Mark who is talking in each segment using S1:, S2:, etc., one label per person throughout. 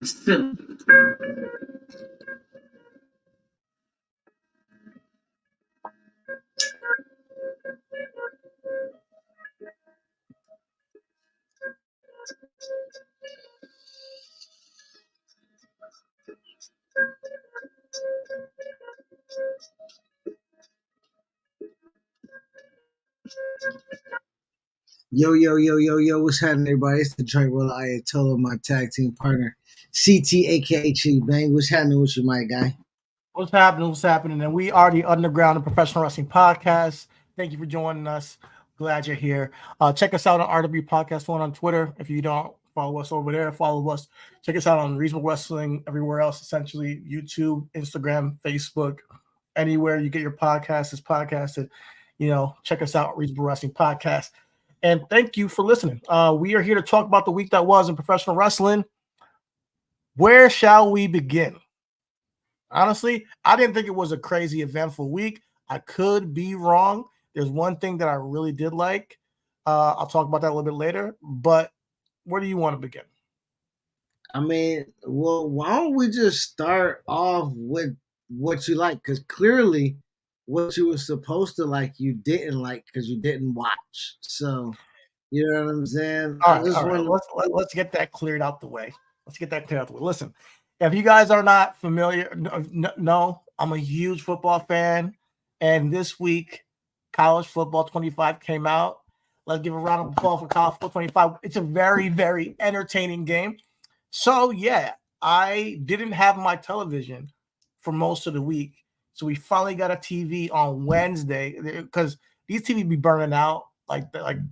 S1: Yo, what's happening, everybody? It's the Joint Roller Ayatollah, my tag team partner, CT, aka Chi Bang. What's happening with you, my guy?
S2: What's happening? What's happening? And we are the Underground and Professional Wrestling Podcast. Thank you for joining us. Glad you're here. Check us out on RW Podcast One on Twitter. If you don't follow us over there, follow us. Check us out on Reasonable Wrestling everywhere else, essentially YouTube, Instagram, Facebook, anywhere you get your podcast is podcasted. Check us out, Reasonable Wrestling Podcast. And thank you for listening. We are here to talk about the week that was in professional wrestling. Where shall we begin? Honestly, I didn't think it was a crazy eventful week. I could be wrong. There's one thing that I really did like. I'll talk about that a little bit later. But where do you want to begin?
S1: I mean, well, why don't we just start off with what you like? Because clearly, what you were supposed to like, you didn't like because you didn't watch. So, you know what I'm saying?
S2: All right. Let's get that cleared out the way. Listen, if you guys are not familiar, no, I'm a huge football fan. And this week, College Football 25 came out. Let's give a round of applause for College Football 25. It's a very, very entertaining game. So, yeah, I didn't have my television for most of the week. So we finally got a TV on Wednesday because these TVs be burning out like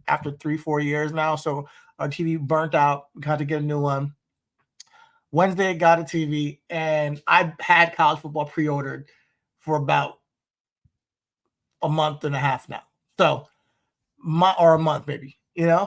S2: after 3-4 years now. So our TV burnt out. We got to get a new one. Wednesday, I got a TV, and I had college football pre-ordered for about a month and a half now. So, or a month maybe, Yeah.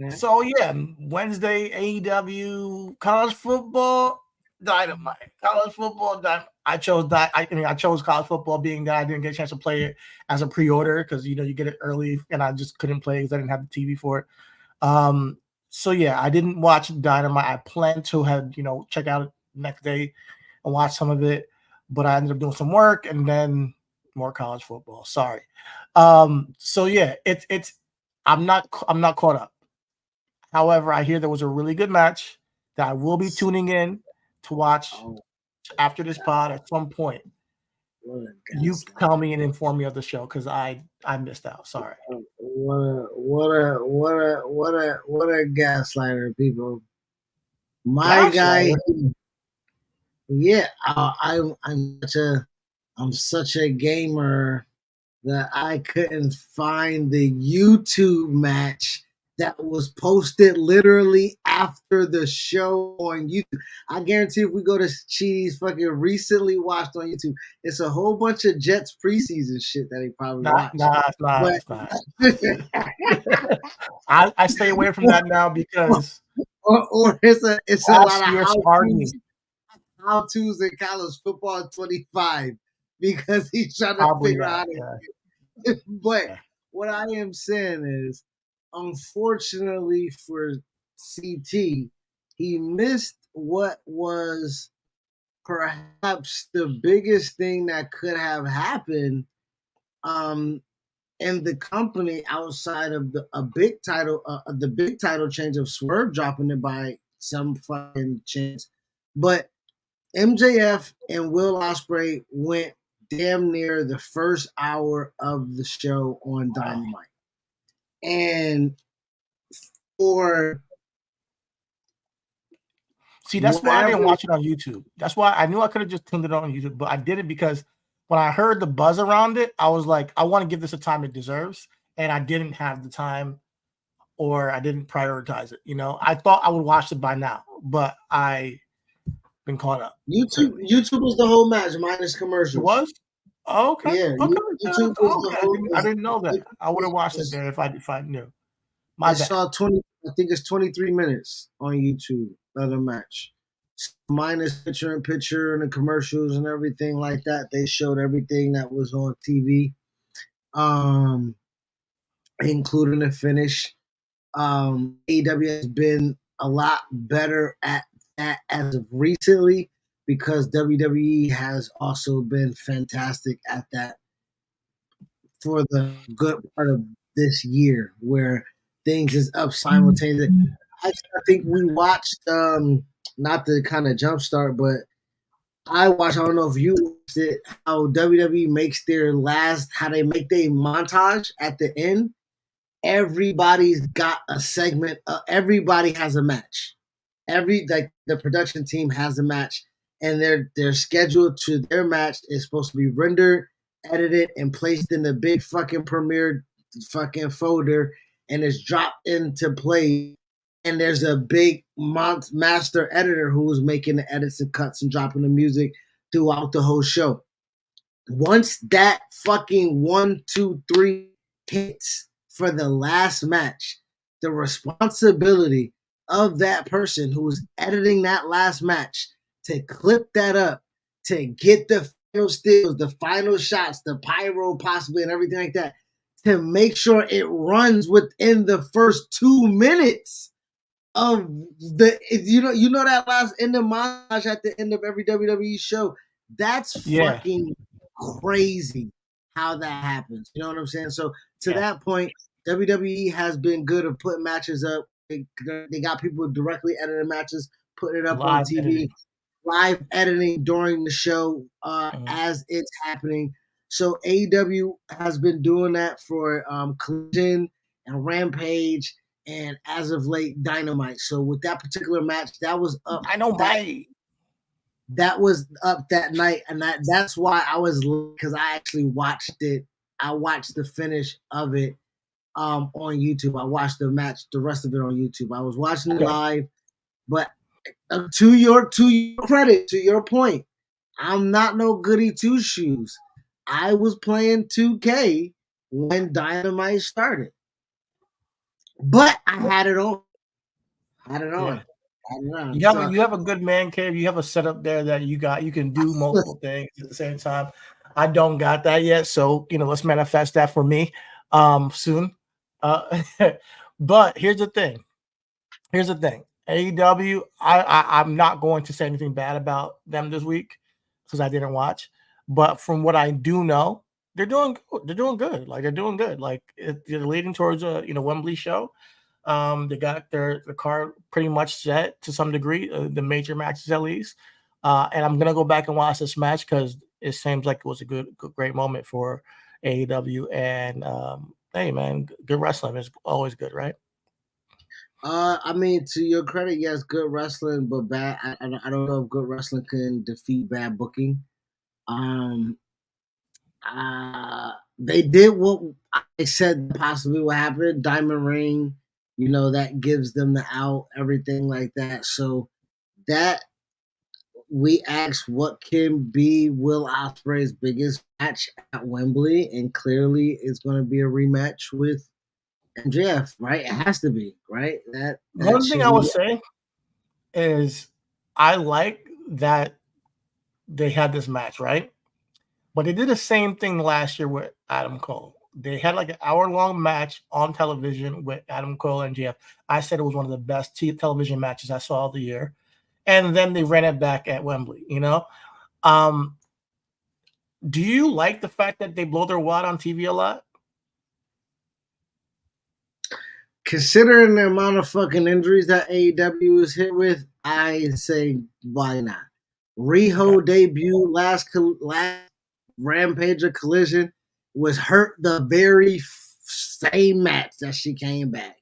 S2: So yeah, Wednesday, AEW, college football, dynamite. College football, I chose that. I chose college football, being that I didn't get a chance to play it as a pre-order because you get it early, and I just couldn't play because I didn't have the TV for it. So yeah, I didn't watch Dynamite. I planned to have check out it next day and watch some of it, but I ended up doing some work and then more college football. Sorry. So yeah, it's I'm not caught up. However, I hear there was a really good match that I will be tuning in to watch after this pod at some point. You tell me and inform me of the show because I missed out. Sorry.
S1: What a gaslighter, people. My guy, yeah, I'm such a gamer that I couldn't find the YouTube match that was posted literally after the show on YouTube. I guarantee if we go to Cheaty's fucking recently watched on YouTube, it's a whole bunch of Jets preseason shit that he probably watched.
S2: It's not. I stay away from that now because
S1: or it's a lot of how-tos in college football 25 because he's trying to figure out But what I am saying is, unfortunately for CT, he missed what was perhaps the biggest thing that could have happened in the company outside of the big title change of Swerve dropping it by some fucking chance. But MJF and Will Ospreay went damn near the first hour of the show on Dynamite. And
S2: that's why I didn't watch it on YouTube. That's why I knew I could have just tuned it on YouTube, but I did it because when I heard the buzz around it, I was like, I want to give this a time it deserves. And I didn't have the time or I didn't prioritize it. I thought I would watch it by now, but I been caught up.
S1: YouTube was the whole match minus commercials.
S2: It was? Oh, okay. Yeah. Okay. YouTube was the whole. I didn't know that. I would have watched it there if I knew.
S1: I saw 20. I think it's 23 minutes on YouTube of the match, minus picture and the commercials and everything like that. They showed everything that was on TV, including the finish. AEW has been a lot better at that as of recently because WWE has also been fantastic at that for the good part of this year, where things is up simultaneously. I think we watched not the kind of jumpstart, but I watched. I don't know if you watched it. How WWE makes their how they make their montage at the end. Everybody's got a segment. Everybody has a match. The production team has a match, and they're scheduled to their match is supposed to be rendered, edited, and placed in the big fucking premiere fucking folder, and it's dropped into play. And there's a big master editor who's making the edits and cuts and dropping the music throughout the whole show. Once that fucking 1, 2, 3 hits for the last match, the responsibility of that person who was editing that last match to clip that up, to get the final stills, the final shots, the pyro possibly, and everything like that, to make sure it runs within the first 2 minutes of you know that last end of montage at the end of every WWE show. That's fucking crazy how that happens. You know what I'm saying? So to that point, WWE has been good at putting matches up. They got people directly editing matches, putting it up on TV, live editing during the show as it's happening. So AEW has been doing that for Collision and Rampage, and as of late, Dynamite. So with that particular match, that was up. That was up that night, and that's why I was, because I actually watched it. I watched the finish of it on YouTube. I watched the match, the rest of it on YouTube. I was watching it live, but to your credit, to your point, I'm not no goody two shoes. I was playing 2K when Dynamite started, but I had it on.
S2: You have a good man cave. You have a setup there that you can do multiple things at the same time. I don't got that yet, so let's manifest that for me soon. But here's the thing. AEW, I'm not going to say anything bad about them this week because I didn't watch. But from what I do know, they're doing good. They're doing good. Like they're leading towards a Wembley show. They got the card pretty much set to some degree, the major matches at least. And I'm gonna go back and watch this match because it seems like it was a great moment for AEW. And hey, man, good wrestling is always good, right?
S1: I mean, to your credit, yes, good wrestling, but bad. I don't know if good wrestling can defeat bad booking. They did what I said possibly would happen. Diamond Ring, that gives them the out, everything like that. So that we asked what can be Will Ospreay's biggest match at Wembley, and clearly it's going to be a rematch with MJF, right? It has to be, right? That
S2: one thing I would say is I like that they had this match, right? But they did the same thing last year with Adam Cole. They had like an hour-long match on television with Adam Cole and MJF. I said it was one of the best television matches I saw of the year. And then they ran it back at Wembley, Do you like the fact that they blow their wad on TV a lot?
S1: Considering the amount of fucking injuries that AEW is hit with, I say why not? Riho debut last Rampage or Collision was hurt the very same match that she came back.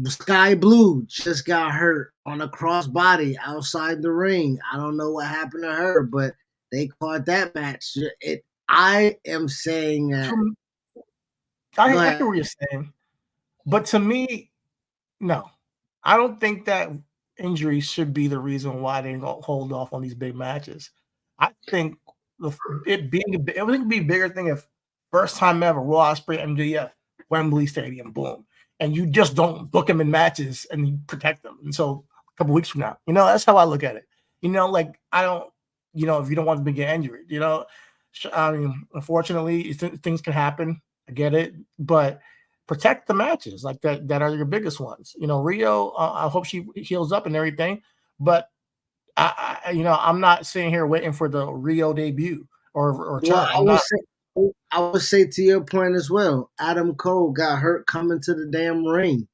S1: Sky Blue just got hurt on a crossbody outside the ring. I don't know what happened to her, but they caught that match. I am saying that.
S2: I hear what you're saying, but to me, no, I don't think that injuries should be the reason why they don't hold off on these big matches. I think it would be a bigger thing if first time ever Raw Ospreay MJF Wembley Stadium, boom, and you just don't book them in matches and you protect them. And so a couple weeks from now, that's how I look at it. Like I don't, if you don't want to get injured, I mean, unfortunately, things can happen. I get it, but protect the matches like that are your biggest ones. You know, Rio, I hope she heals up and everything, but I'm not sitting here waiting for the Rio debut or turn.
S1: I would say to your point as well, Adam Cole got hurt coming to the damn ring.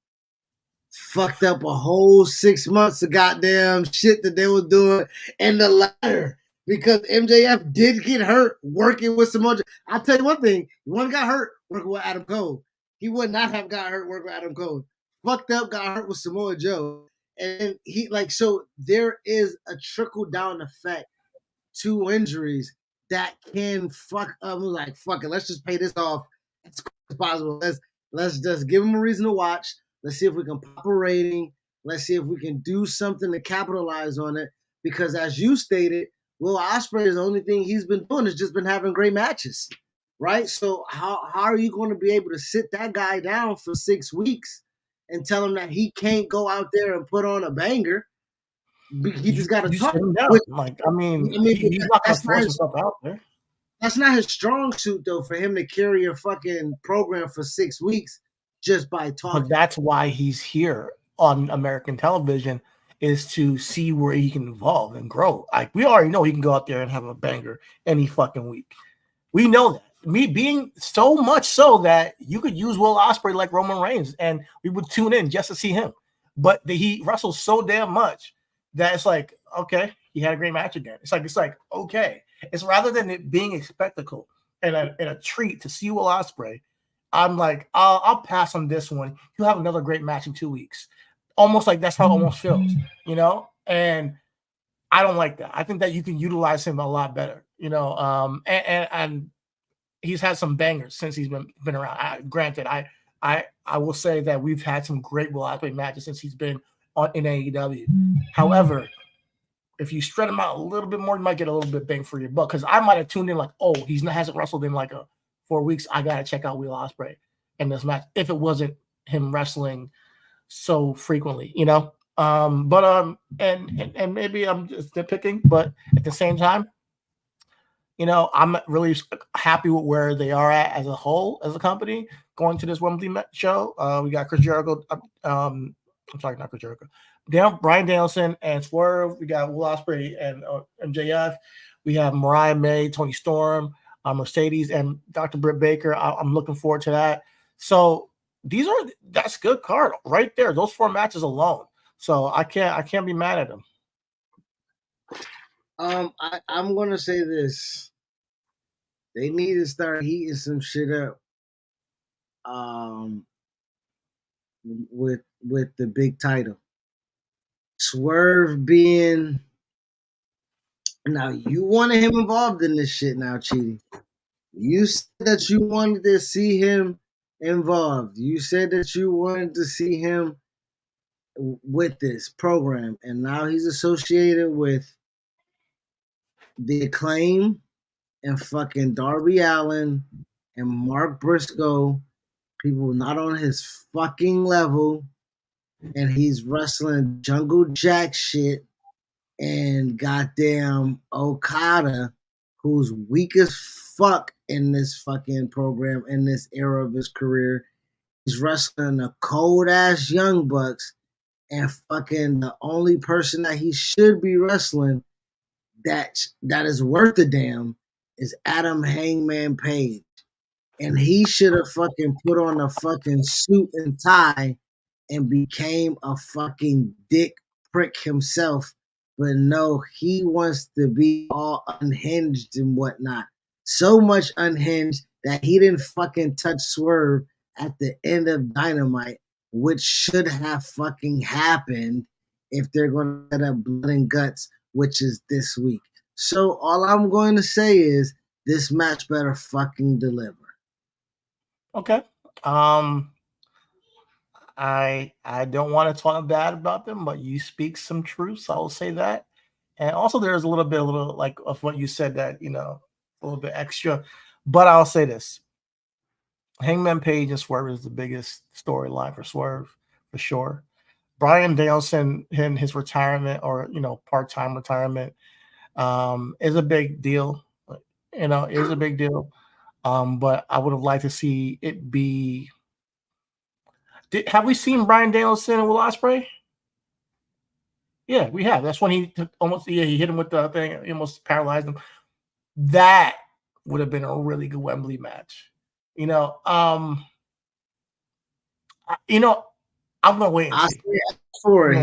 S1: Fucked up a whole 6 months of goddamn shit that they were doing in the ladder. Because MJF did get hurt working with Samoa Joe. I'll tell you one thing, one got hurt working with Adam Cole. He would not have got hurt working with Adam Cole. Fucked up, got hurt with Samoa Joe. And so there is a trickle down effect to injuries that can fuck up. Like, fuck it, let's just pay this off as quick as possible. Let's just give him a reason to watch. Let's see if we can pop a rating. Let's see if we can do something to capitalize on it. Because as you stated, Will Ospreay is the only thing he's been doing is just been having great matches, right? So how are you going to be able to sit that guy down for 6 weeks and tell him that he can't go out there and put on a banger? He just got to talk.
S2: He's not going to force himself out there.
S1: That's not his strong suit, though, for him to carry a fucking program for 6 weeks just by talking.
S2: But that's why he's here on American television, is to see where he can evolve and grow. Like, we already know he can go out there and have a banger any fucking week. We know that. Me being so much so that you could use Will Ospreay like Roman Reigns, and we would tune in just to see him. But he wrestles so damn much that it's like, okay, he had a great match again. It's like okay. It's rather than it being a spectacle and a treat to see Will Ospreay, I'm like, I'll pass on this one. He'll have another great match in 2 weeks. Almost like that's how it almost feels, you know? And I don't like that. I think that you can utilize him a lot better, you know? And he's had some bangers since he's been around. Granted, I will say that we've had some great Will Ospreay matches since he's been in AEW. However, if you spread him out a little bit more, you might get a little bit bang for your buck. Because I might have tuned in like, oh, hasn't wrestled in like 4 weeks. I gotta check out Will Ospreay in this match if it wasn't him wrestling so frequently, you know. And maybe I'm just nitpicking, but at the same time, you know, I'm really happy with where they are at as a whole, as a company, going to this Wembley show. We got Chris Jericho. I'm sorry, not Chris Jericho. Bryan Danielson and Swerve. We got Will Ospreay and MJF. We have Mariah May, Toni Storm, Mercedes, and Dr. Britt Baker. I'm looking forward to that. So that's good card right there. Those 4 matches alone. So I can't be mad at them.
S1: I'm gonna say this. They need to start heating some shit up. With the big title. Swerve being now, you wanted him involved in this shit now, Cheaty. You said that you wanted to see him involved. You said that you wanted to see him with this program, and now he's associated with the Acclaim and fucking Darby Allin and Mark Briscoe, people not on his fucking level, and he's wrestling Jungle Jack shit and goddamn Okada, who's weak as fuck in this fucking program, in this era of his career. He's wrestling the cold ass Young Bucks, and fucking the only person that he should be wrestling that is worth a damn is Adam Hangman Page. And he should have fucking put on a fucking suit and tie and became a fucking dick prick himself. But no, he wants to be all unhinged and whatnot. So much unhinged that he didn't fucking touch Swerve at the end of Dynamite, which should have fucking happened if they're going to set up Blood and Guts, which is this week. So all I'm going to say is this match better fucking deliver.
S2: Okay. I don't want to talk bad about them, but you speak some truth, so I'll say that. And also there's a little like of what you said that, you know, a little bit extra. But I'll say this. Hangman Page and Swerve is the biggest storyline for Swerve, for sure. Bryan Danielson in his retirement, or, you know, part-time retirement, is a big deal. You know, is a big deal. But I would have liked to see it be Have we seen Bryan Danielson and Will Ospreay? Yeah, we have. That's when he he hit him with the thing. He almost paralyzed him. That would have been a really good Wembley match. I'm gonna wait and see.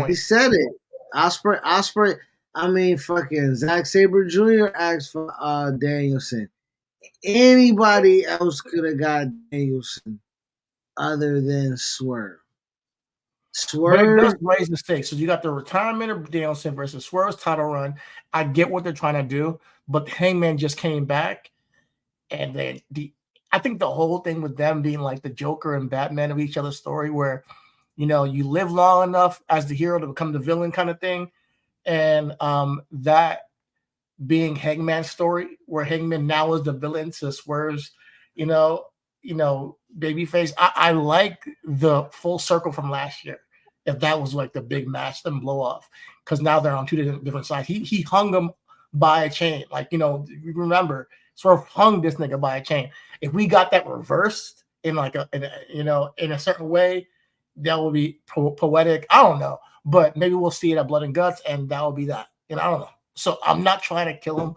S1: He said it. Ospreay. I mean, fucking Zack Sabre Jr. asked for Danielson. Anybody else could have got Danielson other than Swerve.
S2: But it does raise the stakes. So you got the retirement of Danielson versus Swerve's title run. I get what they're trying to do, but Hangman just came back, and then I think the whole thing with them being like the Joker and Batman of each other's story, where you live long enough as the hero to become the villain kind of thing, and that being Hangman's story, where Hangman now is the villain to Swerve's, babyface. I like the full circle from last year. If that was like the big match, them blow off, because now they're on two different sides. He hung them by a chain, remember Swerve hung this nigga by a chain. If we got that reversed in in a certain way, that would be poetic. I don't know, but maybe we'll see it at Blood and Guts, and that will be that. I don't know. So I'm not trying to kill him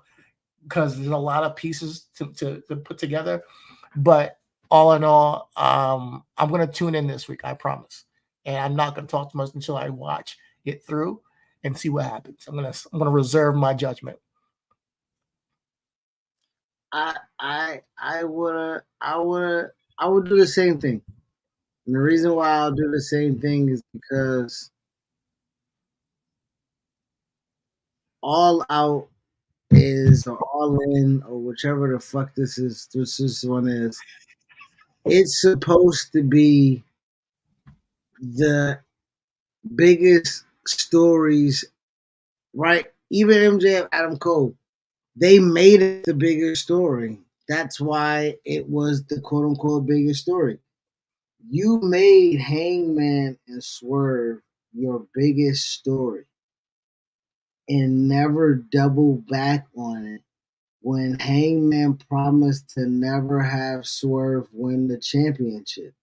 S2: because there's a lot of pieces to put together. But all in all, I'm going to tune in this week, I promise. And I'm not going to talk too much until I watch it through and see what happens. I'm going to reserve my judgment.
S1: I would do the same thing. And the reason why I'll do the same thing is because All Out is, or All In, or whichever the fuck this one is. It's supposed to be the biggest stories, right? Even MJF, Adam Cole, they made it the biggest story. That's why it was the quote unquote biggest story. You made Hangman and Swerve your biggest story and never double back on it when Hangman promised to never have Swerve win the championship.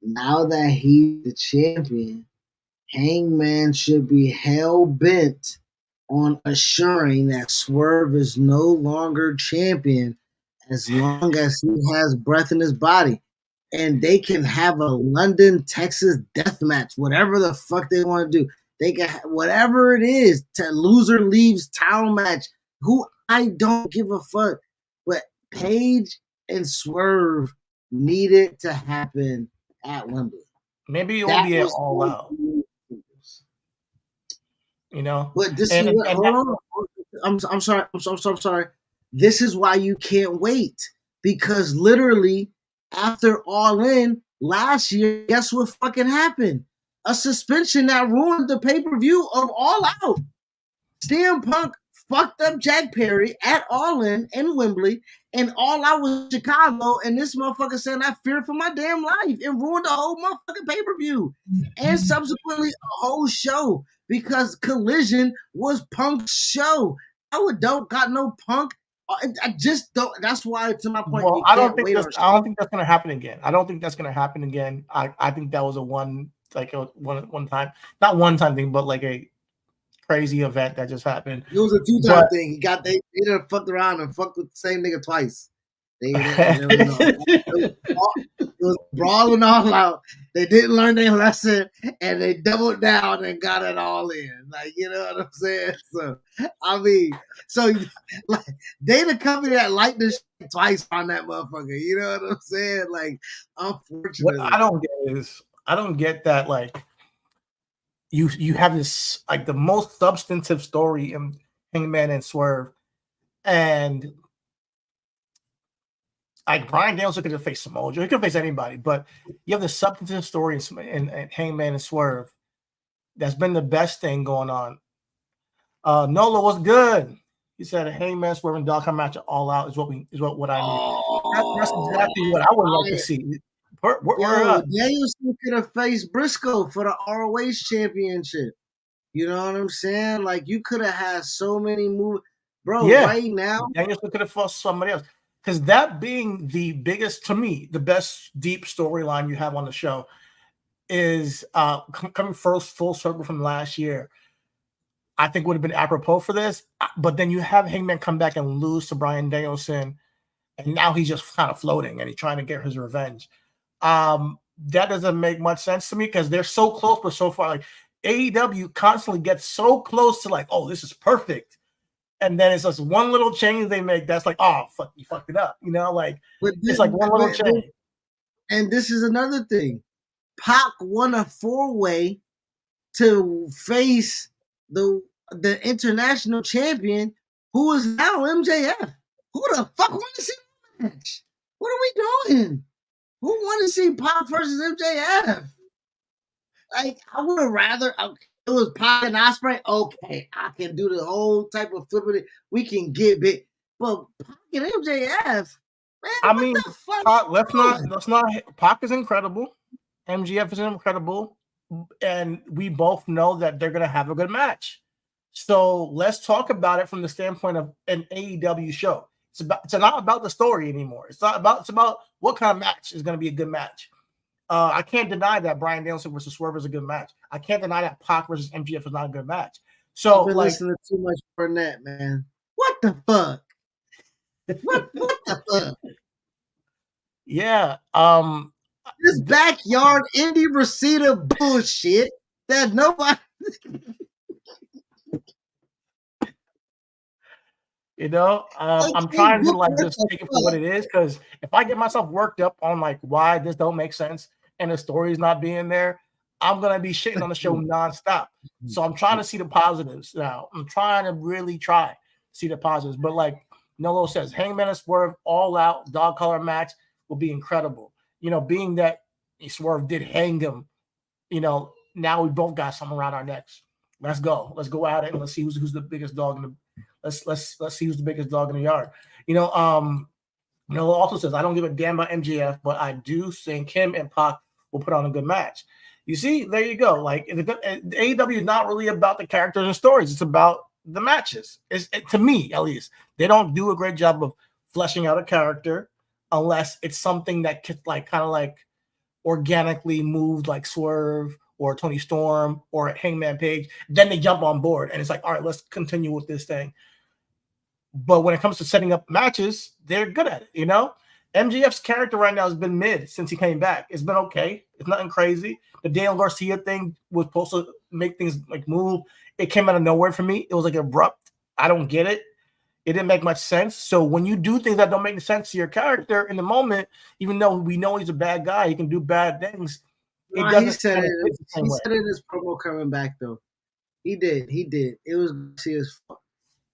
S1: Now that he's the champion, Hangman should be hell bent on assuring that Swerve is no longer champion as long as he has breath in his body. And they can have a London, Texas death match, whatever the fuck they want to do. They can whatever it is, to loser leaves town match. Who I don't give a fuck. But Paige and Swerve needed to happen at Wembley.
S2: Maybe it will be an All Out.
S1: But this is what, hold on. I'm sorry. I'm sorry. This is why you can't wait, because literally after All In last year, guess what fucking happened? A suspension that ruined the pay-per-view of All Out. CM Punk fucked up Jack Perry at All In Wembley, and All Out was Chicago, and this motherfucker said, I fear for my damn life, and ruined the whole motherfucking payper-view, and subsequently a whole show, because Collision was Punk's show. I don't got no Punk. I just don't. That's why, to my point.
S2: Well, I don't think that's going to happen again. I don't think that's going to happen again. I think that was a one time, not one time thing, but like a crazy event that just happened.
S1: It was a 2-time thing. They done fucked around and fucked with the same nigga twice. It was brawling All Out. They didn't learn their lesson, and they doubled down and got it all in. Like, you know what I'm saying? So, I mean, like, they the company that liked this twice on that motherfucker. You know what I'm saying? Like, unfortunately,
S2: what I don't get is that, like, you have this, like, the most substantive story in Hangman and Swerve, and like Bryan Danielson could have faced Samoa Joe. He could face anybody, but you have the substantive story in Hangman and Swerve. That's been the best thing going on. Nola was good. He said a Hangman, Swerve, and Dog match All Out is what I need. That's exactly what I would like to see.
S1: Danielson could have faced Briscoe for the ROH championship. You know what I'm saying? Like, you could have had so many moves, bro. Yeah. Right now,
S2: Danielson could have fought somebody else. Because that being the biggest, to me, the best deep storyline you have on the show, is coming first full circle from last year. I think would have been apropos for this, but then you have Hangman come back and lose to Bryan Danielson, and now he's just kind of floating and he's trying to get his revenge. That doesn't make much sense to me because they're so close but so far. Like AEW constantly gets so close to like, oh, this is perfect, and then it's just one little change they make that's like, oh, fuck, you fucked it up, like it's like one little change.
S1: And this is another thing. Pac won a 4-way to face the international champion, who is now MJF. Who the fuck want to see the match? What are we doing? Who want to see Pac versus MJF? Like, I would have rather it was Pac and Ospreay. Okay, I can do the whole type of flipping. We can get big, but Pac and MJF. Man,
S2: I mean, Pac, let's not. Pac is incredible. MJF is incredible, and we both know that they're gonna have a good match. So let's talk about it from the standpoint of an AEW show. It's not about the story anymore. It's about what kind of match is going to be a good match. I can't deny that Bryan Danielson versus Swerve is a good match. I can't deny that Pac versus MJF is not a good match. So
S1: I've been listening to too much Burnett, man. What the fuck? what the fuck?
S2: Yeah.
S1: This backyard indie Reseda bullshit that nobody.
S2: I'm trying to like just take it for what it is, because if I get myself worked up on like why this don't make sense and the story's not being there, I'm gonna be shitting on the show nonstop. So I'm trying to see the positives now. I'm trying to really see the positives. But like Nolo says, Hangman and Swerve all out dog collar match will be incredible. Being that Swerve did hang him, now we both got something around our necks. Let's go at it and let's see who's the biggest dog in the. Let's see who's the biggest dog in the yard. Also says, I don't give a damn about MJF, but I do think him and Pac will put on a good match. You see, there you go. Like the AEW is not really about the characters and stories; it's about the matches. To me, at least, they don't do a great job of fleshing out a character unless it's something that could kind of organically moved, like Swerve or Tony Storm or Hangman Page. Then they jump on board, and it's like, all right, let's continue with this thing. But when it comes to setting up matches, they're good at it, MJF's character right now has been mid since he came back. It's been okay. It's nothing crazy. The Daniel Garcia thing was supposed to make things move. It came out of nowhere for me. It was abrupt. I don't get it. It didn't make much sense. So when you do things that don't make sense to your character in the moment, even though we know he's a bad guy, he can do bad things.
S1: He said it in his promo coming back, though. He did. It was Garcia's fault.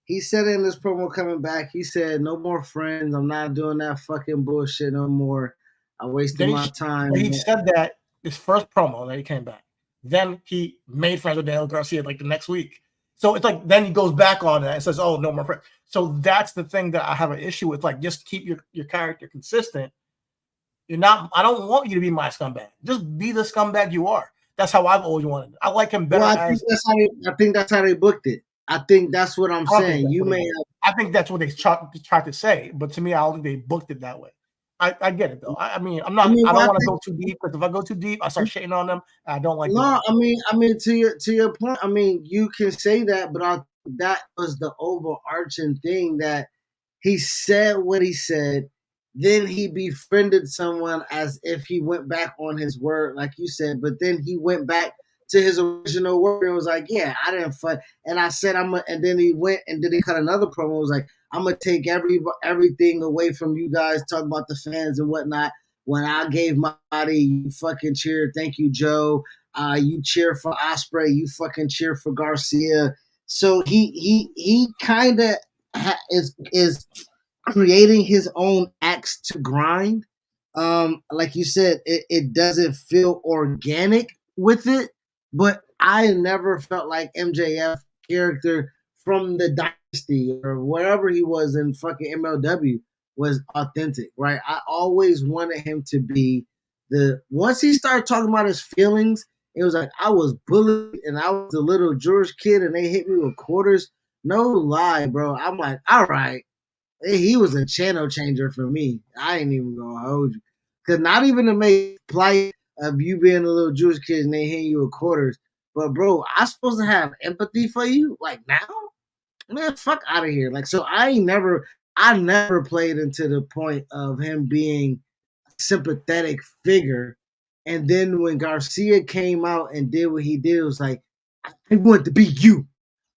S1: He said in this promo coming back, he said, no more friends. I'm not doing that fucking bullshit no more. I wasted my time.
S2: He said that his first promo that he came back. Then he made friends with Daniel Garcia the next week. So it's then he goes back on that and says, oh, no more friends. So that's the thing that I have an issue with. Just keep your character consistent. I don't want you to be my scumbag. Just be the scumbag you are. That's how I've always wanted. I like him better.
S1: Well, I think that's how they booked it. I think that's what I'm saying.
S2: I think that's what they tried to say, but to me, I don't think they booked it that way. I get it though. I don't want to go too deep, because if I go too deep, I start shitting on them. I don't like.
S1: No, that. To your point. You can say that, but that was the overarching thing, that he said what he said. Then he befriended someone as if he went back on his word, like you said. But then he went back to his original word and was like, yeah, I didn't fuck. And I said, and then he went and then he cut another promo. It was like, I'm going to take everything away from you guys, talk about the fans and whatnot. When I gave my body, you fucking cheered. Thank you, Joe. You cheer for Ospreay. You fucking cheer for Garcia. So he kind of is creating his own axe to grind. Like you said, it doesn't feel organic with it. But I never felt like MJF character from the Dynasty or wherever he was in fucking MLW was authentic, right? I always wanted him to be once he started talking about his feelings, it was like, I was bullied and I was a little Jewish kid and they hit me with quarters. No lie, bro. I'm like, all right. He was a channel changer for me. I ain't even gonna hold you. Cause not even to make of you being a little Jewish kid and they hand you a quarters. But bro, I'm supposed to have empathy for you like now? Man, fuck out of here. Like, so I never played into the point of him being a sympathetic figure. And then when Garcia came out and did what he did, it was like, I want to be you.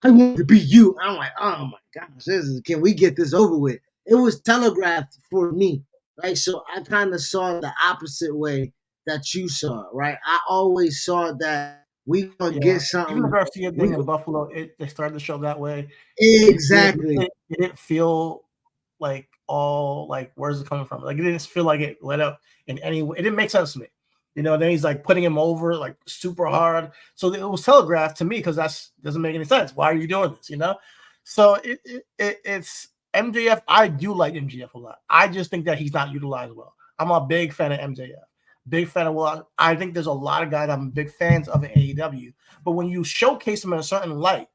S1: I want to be you. I'm like, oh my gosh, can we get this over with? It was telegraphed for me, right? So I kind of saw the opposite way that you saw, right? I always saw that we gonna get something.
S2: Even the Garcia thing in Buffalo, they started the show that way.
S1: Exactly.
S2: It didn't feel like all like where's it coming from? Like it didn't feel like it let up in any way. It didn't make sense to me. Then he's like putting him over like super hard. So it was telegraphed to me because that's doesn't make any sense. Why are you doing this? So it's MJF. I do like MJF a lot. I just think that he's not utilized well. I'm a big fan of MJF. Big fan of I think there's a lot of guys I'm big fans of in AEW. But when you showcase them in a certain light,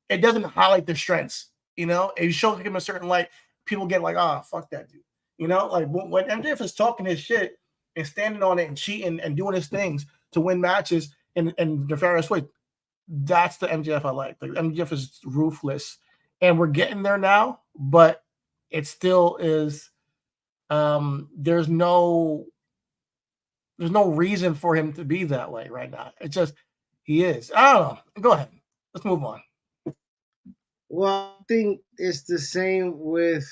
S2: it doesn't highlight their strengths. If you showcase them in a certain light, people get like, oh, fuck that dude. Like when MJF is talking his shit and standing on it and cheating and doing his things to win matches in nefarious ways, that's the MJF I like. Like MJF is ruthless, and we're getting there now, but it still is. There's no reason for him to be that way right now. It's just he is. I don't know. Go ahead. Let's move on.
S1: Well, I think it's the same with.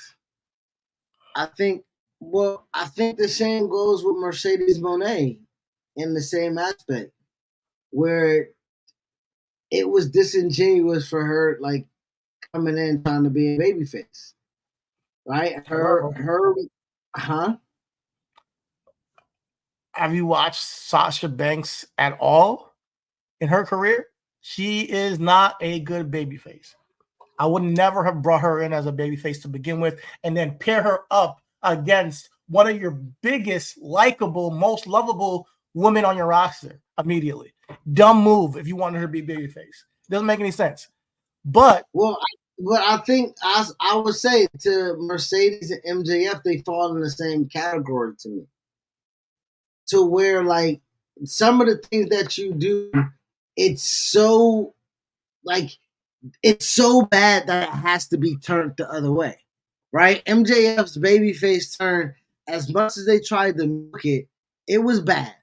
S1: I think the same goes with Mercedes Moné in the same aspect, where it was disingenuous for her, like coming in trying to be a babyface, right? Huh?
S2: Have you watched Sasha Banks at all in her career? She is not a good babyface. I would never have brought her in as a babyface to begin with and then pair her up against one of your biggest, likable, most lovable women on your roster immediately. Dumb move if you wanted her to be babyface. Doesn't make any sense. But
S1: I think I would say to Mercedes and MJF, they fall in the same category to me. To where like some of the things that you do, it's so bad that it has to be turned the other way, right? MJF's babyface turn, as much as they tried to milk it, it was bad.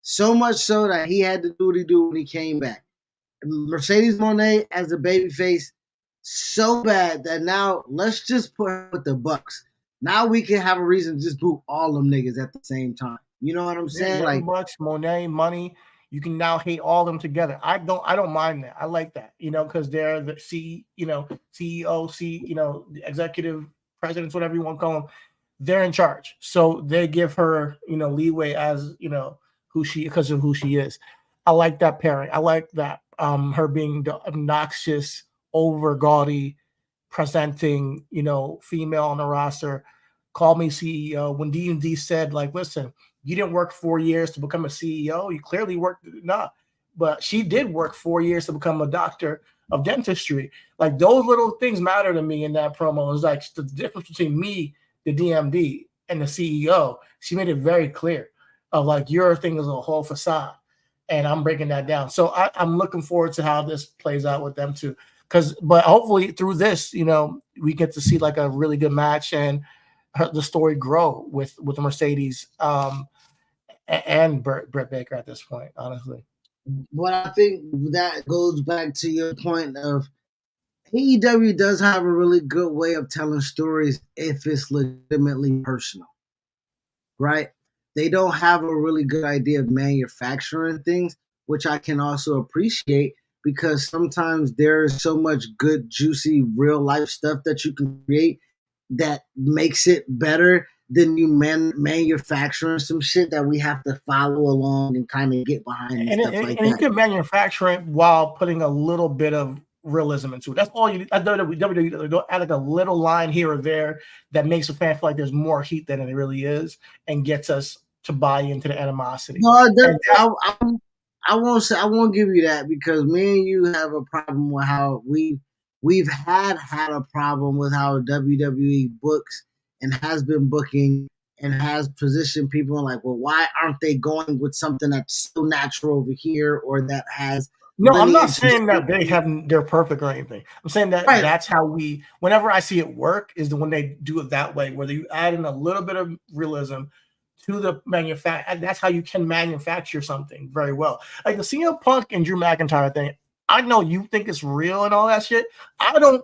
S1: So much so that he had to do what he do when he came back. Mercedes Moné as a babyface, so bad that now let's just put her with the Bucks. Now we can have a reason to just boot all them niggas at the same time. You know what I'm saying? Like
S2: Bucks, Moné, Money. You can now hate all of them together. I don't mind that. I like that, because they're the CEO, the executive presidents, whatever you want to call them. They're in charge. So they give her, leeway as, because of who she is. I like that pairing. I like that her being the obnoxious, over gaudy, presenting, female on the roster. Call me CEO. When D&D said, like, listen, you didn't work 4 years to become a CEO. You clearly worked but she did work 4 years to become a doctor of dentistry. Like those little things matter to me in that promo. It's like the difference between me, the DMD, and the CEO. She made it very clear of like your thing is a whole facade, and I'm breaking that down. So I'm looking forward to how this plays out with them too. But hopefully through this, we get to see like a really good match and the story grow with Mercedes and Britt Baker at this point, honestly.
S1: But I think that goes back to your point of AEW does have a really good way of telling stories if it's legitimately personal, right? They don't have a really good idea of manufacturing things, which I can also appreciate because sometimes there's so much good, juicy, real life stuff that you can create that makes it better than you manufacturing some shit that we have to follow along and kind of get behind and stuff like that.
S2: And you can manufacture it while putting a little bit of realism into it. That's all you need. WWE add like a little line here or there that makes a fan feel like there's more heat than it really is and gets us to buy into the animosity.
S1: No, I won't give you that because me and you have a problem with how we've had a problem with how WWE books and has been booking and has positioned people like, well, why aren't they going with something that's so natural over here or that has
S2: No, I'm not saying that they're perfect or anything. I'm saying that that's how whenever I see it work is when they do it that way, where you add in a little bit of realism to the manufacture. That's how you can manufacture something very well. Like the CM Punk and Drew McIntyre thing. I know you think it's real and all that shit. I don't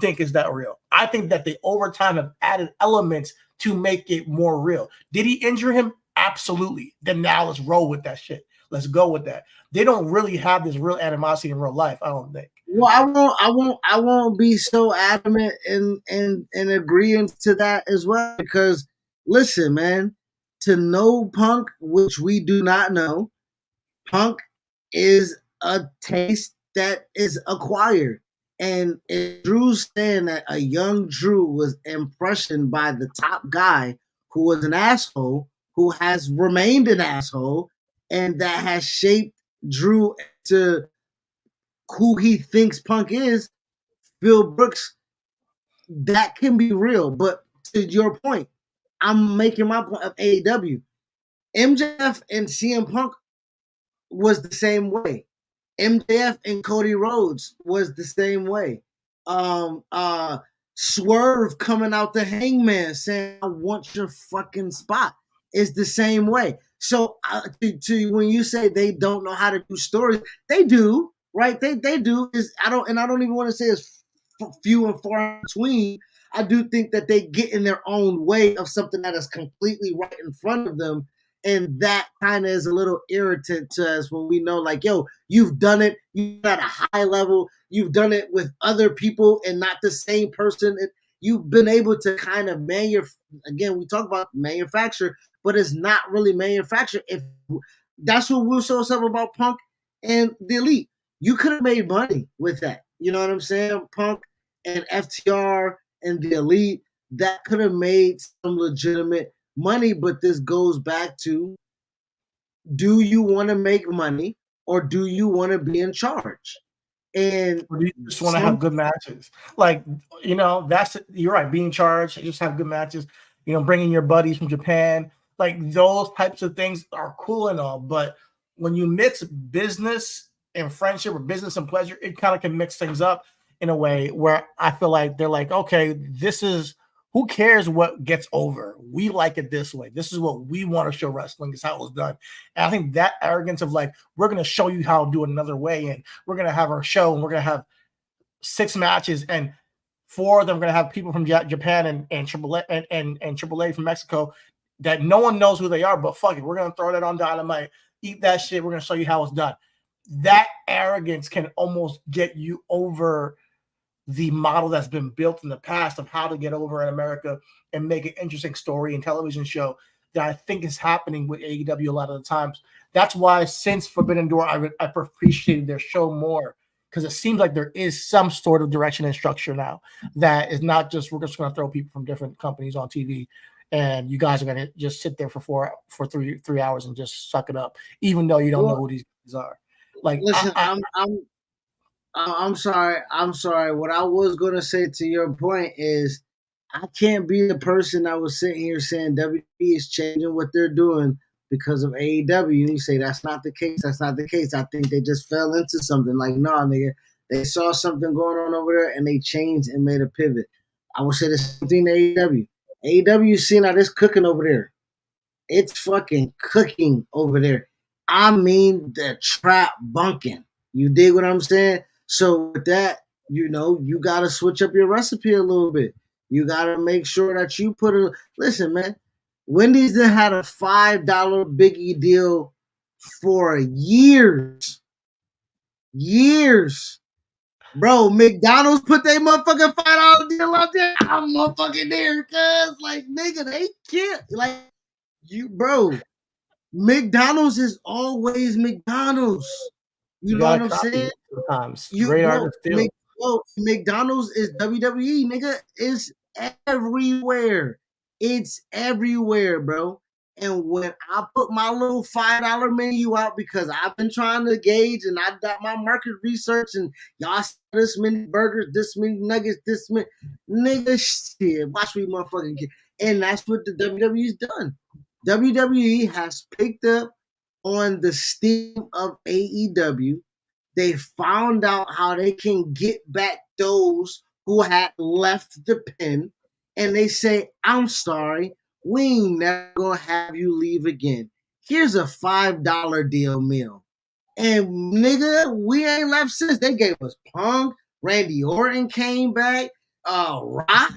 S2: think it's that real. I think that they over time have added elements to make it more real. Did he injure him? Absolutely. Then now let's roll with that shit. Let's go with that. They don't really have this real animosity in real life, I don't think.
S1: Well, I won't be so adamant in agreeing to that as well, because listen, man, to know Punk, which we do not know, Punk is a taste that is acquired. And Drew's saying that a young Drew was impressioned by the top guy who was an asshole, who has remained an asshole, and that has shaped Drew to who he thinks Punk is, Phil Brooks, that can be real. But to your point, I'm making my point of AEW. MJF and CM Punk was the same way. MJF and Cody Rhodes was the same way. Swerve coming out the Hangman saying, "I want your fucking spot," is the same way. So to when you say they don't know how to do stories, they do, right? They do. I don't even want to say it's few and far between. I do think that they get in their own way of something that is completely right in front of them. And that kind of is a little irritant to us when we know, like, yo, you've done it. You've at a high level. You've done it with other people and not the same person. You've been able to kind of again, we talk about manufacture, but it's not really manufactured. If that's what we'll show us up about Punk and the Elite. You could have made money with that. You know what I'm saying? Punk and FTR and the Elite, that could have made some legitimate money, but this goes back to, do you want to make money or do you want to be in charge? And
S2: or do you just want to have good matches? Like, you're right, be in charge, just have good matches, bringing your buddies from Japan, like those types of things are cool and all, but when you mix business and friendship or business and pleasure, it kind of can mix things up in a way where I feel like they're like, okay, who cares what gets over? We like it this way. This is what we want to show wrestling. Is how it was done. And I think that arrogance of like, we're going to show you how to do it another way. And we're going to have our show and we're going to have 6 matches and 4 of them are going to have people from Japan and AAA and AAA from Mexico that no one knows who they are, but fuck it. We're going to throw that on Dynamite, eat that shit. We're going to show you how it's done. That arrogance can almost get you over the model that's been built in the past of how to get over in America and make an interesting story and television show that I think is happening with AEW a lot of the times. That's why since Forbidden Door, I appreciated their show more, because it seems like there is some sort of direction and structure now that is not just, we're just going to throw people from different companies on TV and you guys are going to just sit there for 3 hours and just suck it up, even though you don't know who these guys are. Like,
S1: listen, I'm sorry. What I was gonna say to your point is, I can't be the person that was sitting here saying WWE is changing what they're doing because of AEW. And you say that's not the case. That's not the case. I think they just fell into something. Like, no, nigga, they saw something going on over there and they changed and made a pivot. I would say the same thing to AEW. AEW seen how this cooking over there. It's fucking cooking over there. I mean, the trap bunking. You dig what I'm saying? So with that, you got to switch up your recipe a little bit. You got to make sure that you listen, man, Wendy's done had a $5 biggie deal for years. Years. Bro, McDonald's put their motherfucking $5 deal out there. I'm motherfucking there, cuz, like, nigga, they can't. Like, bro, McDonald's is always McDonald's. You know what I'm saying?
S2: Sometimes. Great artists too.
S1: McDonald's is WWE, nigga. It's everywhere. It's everywhere, bro. And when I put my little $5 menu out, because I've been trying to gauge and I got my market research, and y'all see this many burgers, this many nuggets, this many, nigga, shit. Watch me motherfucking get. And that's what the WWE's done. WWE has picked up on the steam of AEW. They found out how they can get back those who had left the pen, and they say, I'm sorry, we ain't never gonna have you leave again. Here's a $5 deal meal. And nigga, we ain't left since. They gave us Punk, Randy Orton came back, Rock,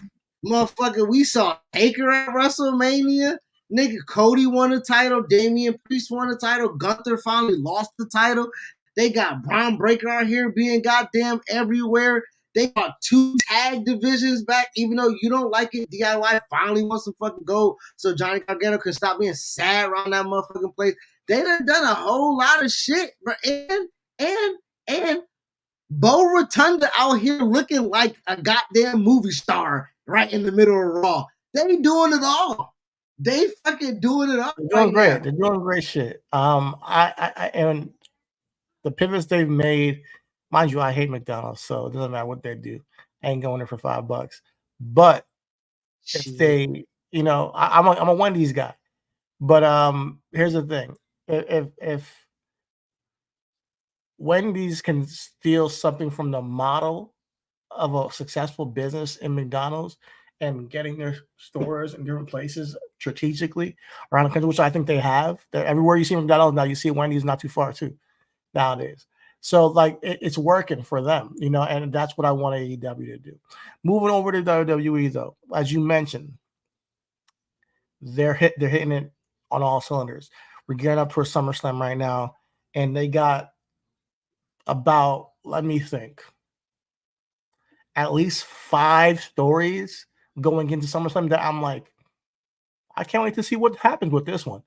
S1: motherfucker. We saw Taker at WrestleMania. Nigga, Cody won the title. Damian Priest won the title. Gunther finally lost the title. They got Braun Breaker out here being goddamn everywhere. They got 2 tag divisions back, even though you don't like it. DIY finally wants to fucking go so Johnny Gargano can stop being sad around that motherfucking place. They done a whole lot of shit, bro. And Bo Rotunda out here looking like a goddamn movie star right in the middle of Raw. They doing it all. They fucking doing it all.
S2: They're doing great. They're doing great shit. I and the pivots they've made, mind you, I hate McDonald's, so it doesn't matter what they do. I ain't going there for $5. But if they, I'm a Wendy's guy. But here's the thing: if Wendy's can steal something from the model of a successful business in McDonald's and getting their stores in different places strategically around the country, which I think they have. Everywhere you see McDonald's now, you see Wendy's not too far too nowadays. So like it's working for them, and that's what I want AEW to do. Moving over to WWE though, as you mentioned, they're hitting it on all cylinders. We're getting up for SummerSlam right now, and they got about, let me think, at least 5 stories going into SummerSlam that I'm like, I can't wait to see what happens with this one.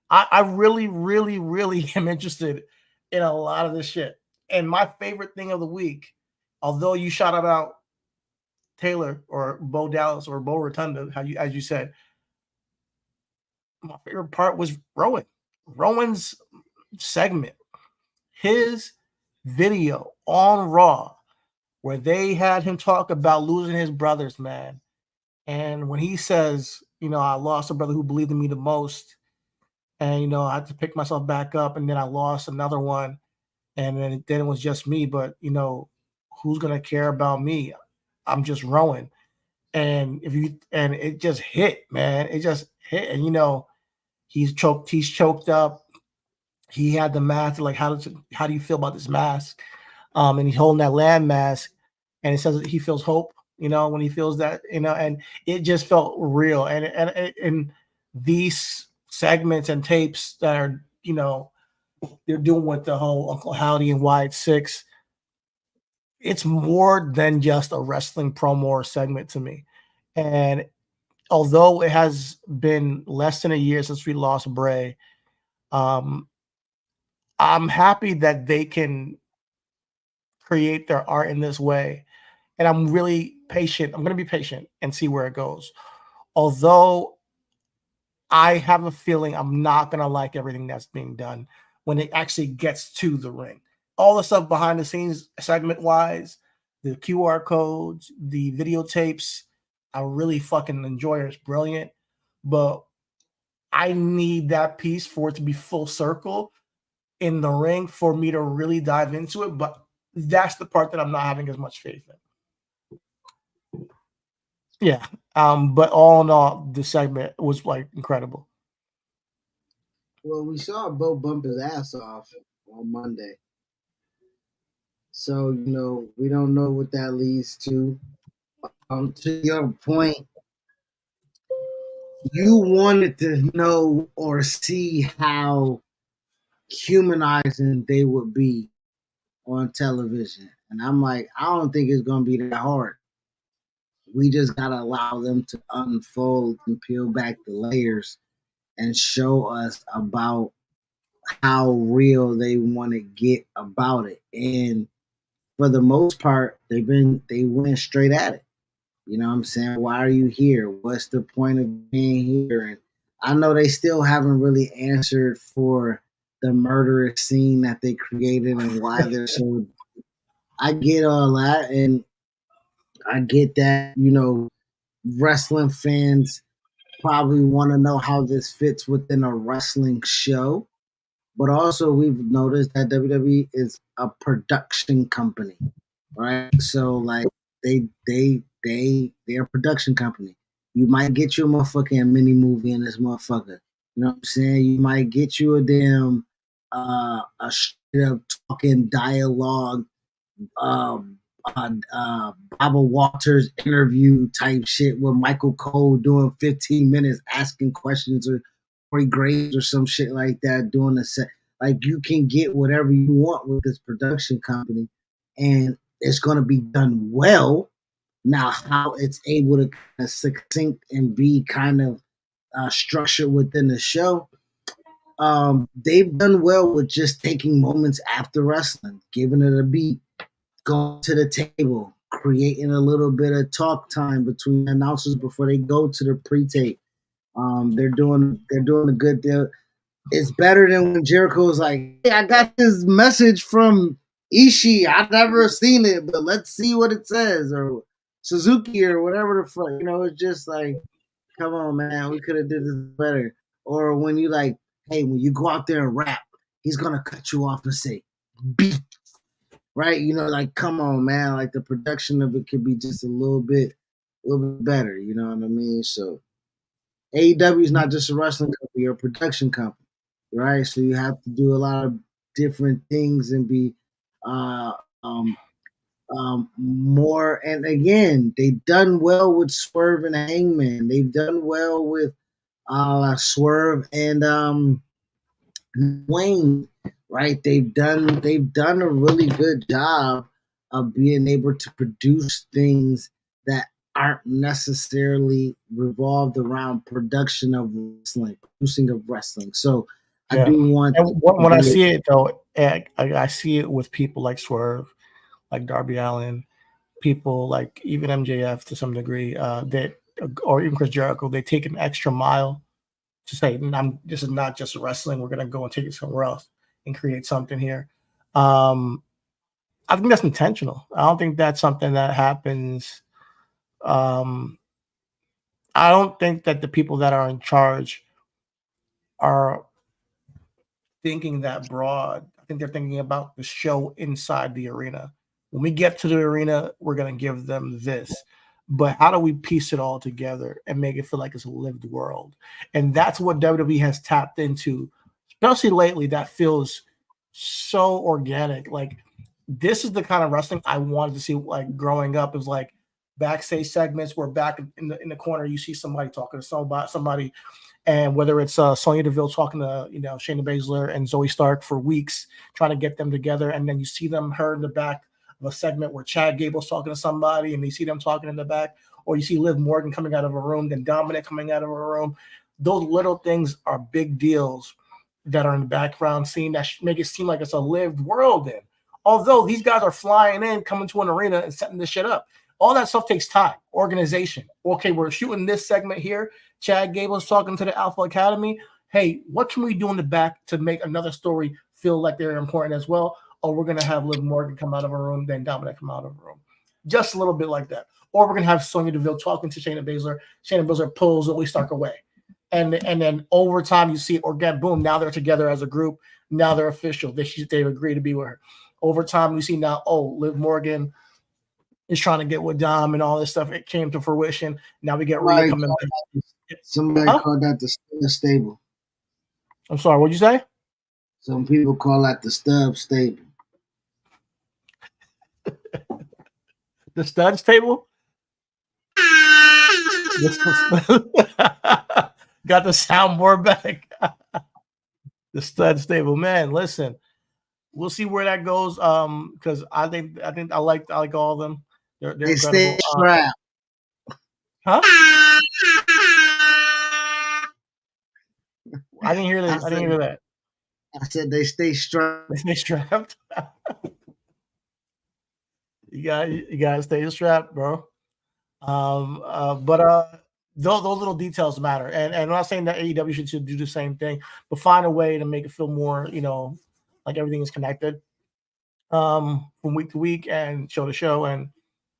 S2: I really, really, really am interested in a lot of this shit. And my favorite thing of the week, although you shouted out Taylor or Bo Dallas or Bo Rotunda, as you said, my favorite part was Rowan. Rowan's segment, his video on Raw, where they had him talk about losing his brothers, man. And when he says, I lost a brother who believed in me the most, and I had to pick myself back up, and then I lost another one, and then it was just me. But who's gonna care about me? I'm just Rowan. And it just hit, man. It just hit, and he's choked up. He had the mask. Like, how do you feel about this mask? And he's holding that land mask, and it says that he feels hope. When he feels that, and it just felt real. And these segments and tapes that are, they're doing with the whole Uncle Howdy and Wyatt Six, it's more than just a wrestling promo or segment to me. And although it has been less than a year since we lost Bray, I'm happy that they can create their art in this way. And I'm really patient. I'm going to be patient and see where it goes. Although I have a feeling I'm not going to like everything that's being done when it actually gets to the ring. All the stuff behind the scenes, segment wise, the QR codes, the videotapes, I really fucking enjoy it. It's brilliant. But I need that piece for it to be full circle in the ring for me to really dive into it. But that's the part that I'm not having as much faith in. Yeah. But all in all, the segment was like incredible.
S1: Well, we saw Bo bump his ass off on Monday. So, we don't know what that leads to. To your point, you wanted to know or see how humanizing they would be on television. And I'm like, I don't think it's going to be that hard. We just got to allow them to unfold and peel back the layers and show us about how real they want to get about it. And for the most part, they went straight at it. You know what I'm saying? Why are you here? What's the point of being here? And I know they still haven't really answered for the murderous scene that they created and why they're so. I get all that, and I get that, wrestling fans probably want to know how this fits within a wrestling show. But also, we've noticed that WWE is a production company, right? So, like, they're a production company. You might get you a motherfucking mini movie in this motherfucker. You know what I'm saying? You might get you a damn a straight up talking dialogue Barbara Walters interview type shit with Michael Cole doing 15 minutes asking questions, or Corey Graves or some shit like that doing a set. Like, you can get whatever you want with this production company, and it's going to be done well. Now, how it's able to kind of succinct and be kind of structured within the show, they've done well with just taking moments after wrestling, giving it a beat, going to the table, creating a little bit of talk time between announcers before they go to the pre-tape. They're doing a good deal. It's better than when Jericho was like, "Hey, I got this message from Ishii. I've never seen it, but let's see what it says," or Suzuki or whatever the fuck. You know, it's just like, come on, man, we could have did this better. Or when you like, hey, when you go out there and rap, he's gonna cut you off and say, beat, right? You know, like, come on, man, like the production of it could be just a little bit better. You know what I mean? So AEW is not just a wrestling company; you're a production company, right? So you have to do a lot of different things and be uh, um, more. And again, they've done well with Swerve and Hangman. They've done well with Swerve and Wayne, right? They've done a really good job of being able to produce things that aren't necessarily revolved around production of wrestling, producing of wrestling. So I do want
S2: when I see it though, I see it with people like Swerve, like Darby Allin, people like even MJF to some degree, that, or even Chris Jericho, they take an extra mile to say, this is not just wrestling. We're going to go and take it somewhere else and create something here. I think that's intentional. I don't think that's something that happens. I don't think that the people that are in charge are thinking that broad. I think they're thinking about the show inside the arena. When we get to the arena, we're going to give them this. But how do we piece it all together and make it feel like it's a lived world? And that's what WWE has tapped into, especially lately, that feels so organic. Like, this is the kind of wrestling I wanted to see, like, growing up. It was like backstage segments where back in the corner, you see somebody talking to somebody, and whether it's Sonya Deville talking to Shayna Baszler and Zoe Stark for weeks, trying to get them together, and then you see her in the back of a segment where Chad Gable's talking to somebody, and you see them talking in the back, or you see Liv Morgan coming out of a room, then Dominic coming out of a room. Those little things are big deals that are in the background scene that make it seem like it's a lived world. In although these guys are flying in, coming to an arena and setting this shit up, all that stuff takes time, organization. Okay, we're shooting this segment here. Chad Gable's talking to the Alpha Academy. Hey, what can we do in the back to make another story feel like they're important as well? Or we're going to have Liv Morgan come out of a room, then Dominic come out of a room. Just a little bit like that. Or we're going to have Sonya Deville talking to Shayna Baszler. Shayna Baszler pulls Zoe Stark away. And then over time, you see it organic. Boom, now they're together as a group. Now they're official. They've agreed to be with her. Over time, we see now, Liv Morgan is trying to get with Dom and all this stuff. It came to fruition. Now we get Rhea coming back.
S1: Somebody called that the stable.
S2: I'm sorry, what'd you say?
S1: Some people call that the stub stable.
S2: The studs table? Got the soundboard back. The stud stable, man. Listen, we'll see where that goes. Because I think I like all of them. They're
S1: they
S2: incredible.
S1: Stay strapped.
S2: Huh? I didn't hear that. I didn't hear that.
S1: I said they stay strapped.
S2: They stay strapped. You gotta stay strapped, bro. But those little details matter, and I'm not saying that AEW should do the same thing, but find a way to make it feel more, like everything is connected, from week to week and show to show and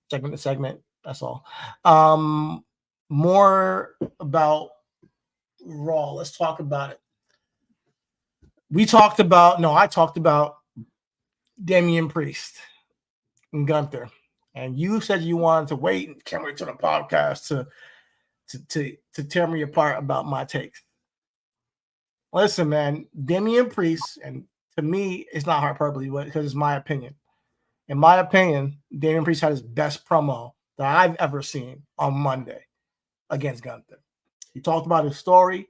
S2: segment to segment. That's all. More about Raw. Let's talk about it. I talked about Damian Priest and Gunther, and you said you wanted to wait and can't wait to the podcast to tear me apart about my takes. Listen, man, Damian Priest, and to me, it's not hyperbole, but because it's my opinion. In my opinion, Damian Priest had his best promo that I've ever seen on Monday against Gunther. He talked about his story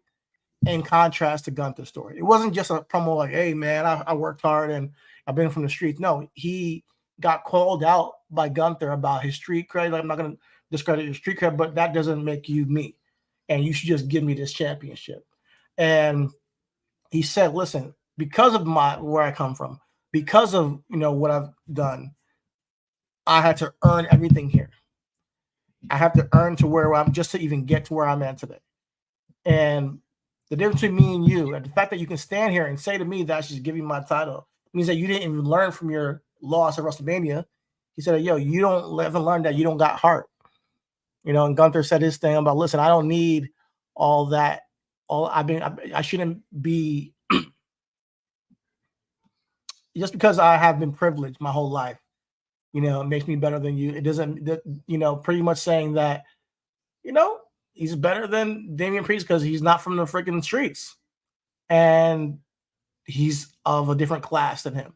S2: in contrast to Gunther's story. It wasn't just a promo like, hey, man, I worked hard and I've been from the streets. No, he got called out by Gunther about his street cred. I'm not going to discredit your street cred, but that doesn't make you me. And you should just give me this championship. And he said, listen, because of where I come from, because of what I've done, I had to earn everything here. I have to earn to where I'm just to even get to where I'm at today. And the difference between me and you, and the fact that you can stand here and say to me that I should give you my title, means that you didn't even learn from your loss at WrestleMania. He said, yo, you don't ever learn that you don't got heart. And Gunther said his thing about, listen, I don't need all that. I shouldn't be just because I have been privileged my whole life. It makes me better than you. It doesn't, pretty much saying that, he's better than Damian Priest because he's not from the freaking streets. And he's of a different class than him.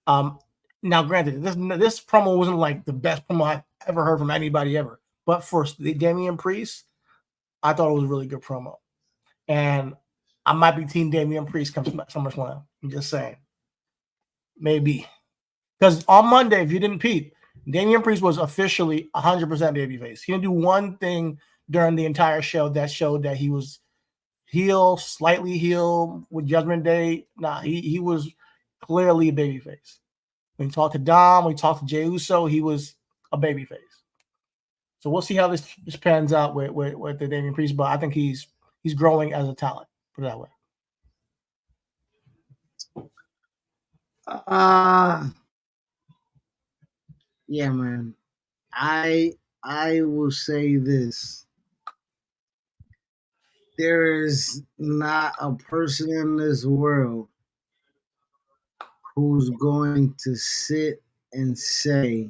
S2: Now, granted, this promo wasn't like the best promo I've ever heard from anybody ever. But for Damian Priest, I thought it was a really good promo. And I might be Team Damian Priest come SummerSlam. I'm just saying. Maybe. Because on Monday, if you didn't peep, Damian Priest was officially 100% babyface. He didn't do one thing during the entire show that showed that he was slightly heel with Judgment Day. Nah, he was clearly a babyface. When he talked to Dom, when he talked to Jey Uso, he was a babyface. So we'll see how this pans out with the Damian Priest, but I think he's growing as a talent. Put it that way.
S1: Yeah, man. I will say this. There is not a person in this world who's going to sit and say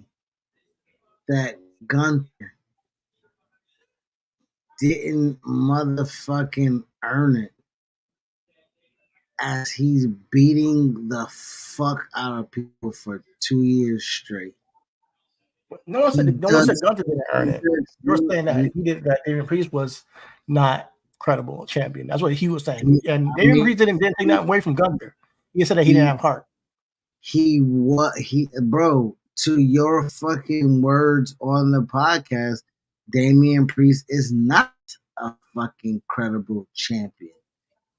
S1: that Gunther didn't motherfucking earn it as he's beating the fuck out of people for 2 years straight.
S2: No one said Gunther didn't earn it. You were saying that Damian Priest was not credible champion. That's what he was saying. And Damian Priest didn't take that away from Gunther. He said that he didn't have heart.
S1: Bro, to your fucking words on the podcast, Damian Priest is not a fucking credible champion.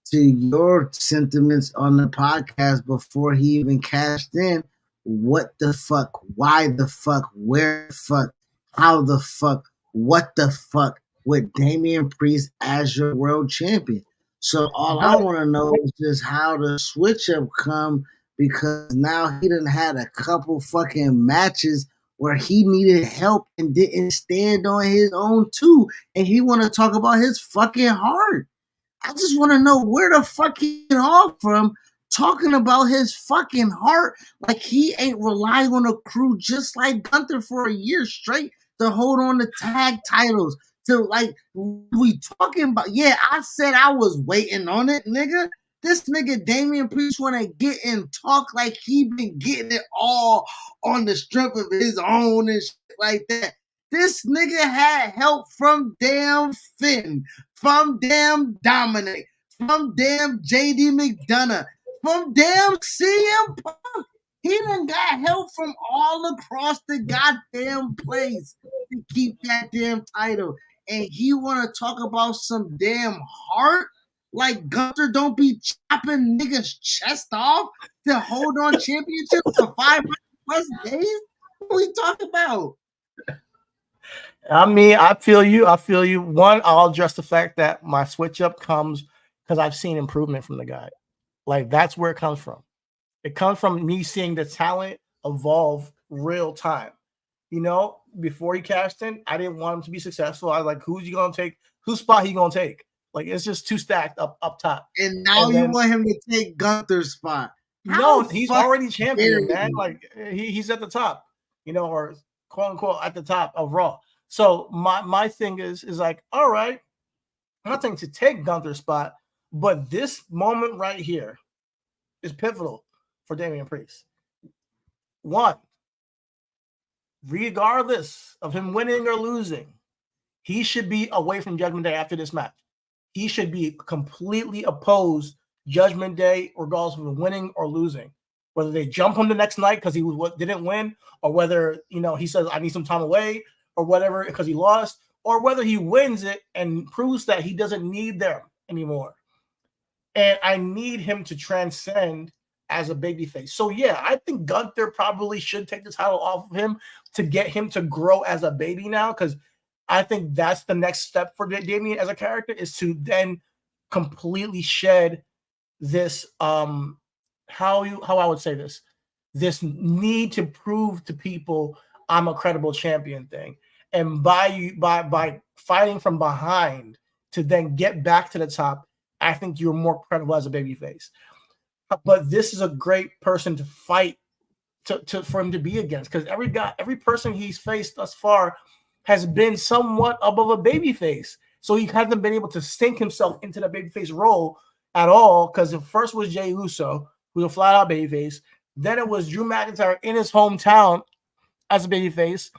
S1: To your sentiments on the podcast before he even cashed in, what the fuck, why the fuck, where the fuck, how the fuck, what the fuck with Damian Priest as your world champion? So all I want to know is just how the switch up come, because now he done had a couple fucking matches where he needed help and didn't stand on his own too, and he want to talk about his fucking heart. I just want to know where the fuck he get off from talking about his fucking heart like he ain't relying on a crew just like Gunther for a year straight to hold on to tag titles. To like we talking about, yeah, I said I was waiting on it, nigga. This nigga Damian Priest want to get and talk like he been getting it all on the strength of his own and shit like that. This nigga had help from damn Finn, from damn Dominic, from damn JD McDonough, from damn CM Punk. He done got help from all across the goddamn place to keep that damn title. And he want to talk about some damn heart? Like Gunther don't be chopping niggas' chest off to hold on championships for 500 plus days? What are we talking about?
S2: I mean, I feel you. One, I'll address the fact that my switch up comes because I've seen improvement from the guy. Like, that's where it comes from. It comes from me seeing the talent evolve real time. Before he cashed in, I didn't want him to be successful. I was like, who's he going to take? Whose spot he going to take? Like it's just too stacked up top.
S1: And now you want him to take Gunther's spot.
S2: No, he's already champion, man. Like he's at the top, or quote unquote at the top of Raw. So my thing is like, all right, I'm not saying to take Gunther's spot, but this moment right here is pivotal for Damian Priest. One, regardless of him winning or losing, he should be away from Judgment Day after this match. He should be completely opposed Judgment Day, regardless of winning or losing. Whether they jump him the next night because he didn't win, or whether he says I need some time away, or whatever because he lost, or whether he wins it and proves that he doesn't need them anymore. And I need him to transcend as a babyface. So yeah, I think Gunther probably should take the title off of him to get him to grow as a baby now, because I think that's the next step for Damian as a character, is to then completely shed this how I would say this need to prove to people I'm a credible champion thing. And by fighting from behind to then get back to the top, I think you're more credible as a babyface. But this is a great person to fight for him to be against, because every person he's faced thus far has been somewhat above a babyface. So he hasn't been able to sink himself into the babyface role at all, because the first was Jey Uso, who's a flat-out babyface. Then it was Drew McIntyre in his hometown as a babyface.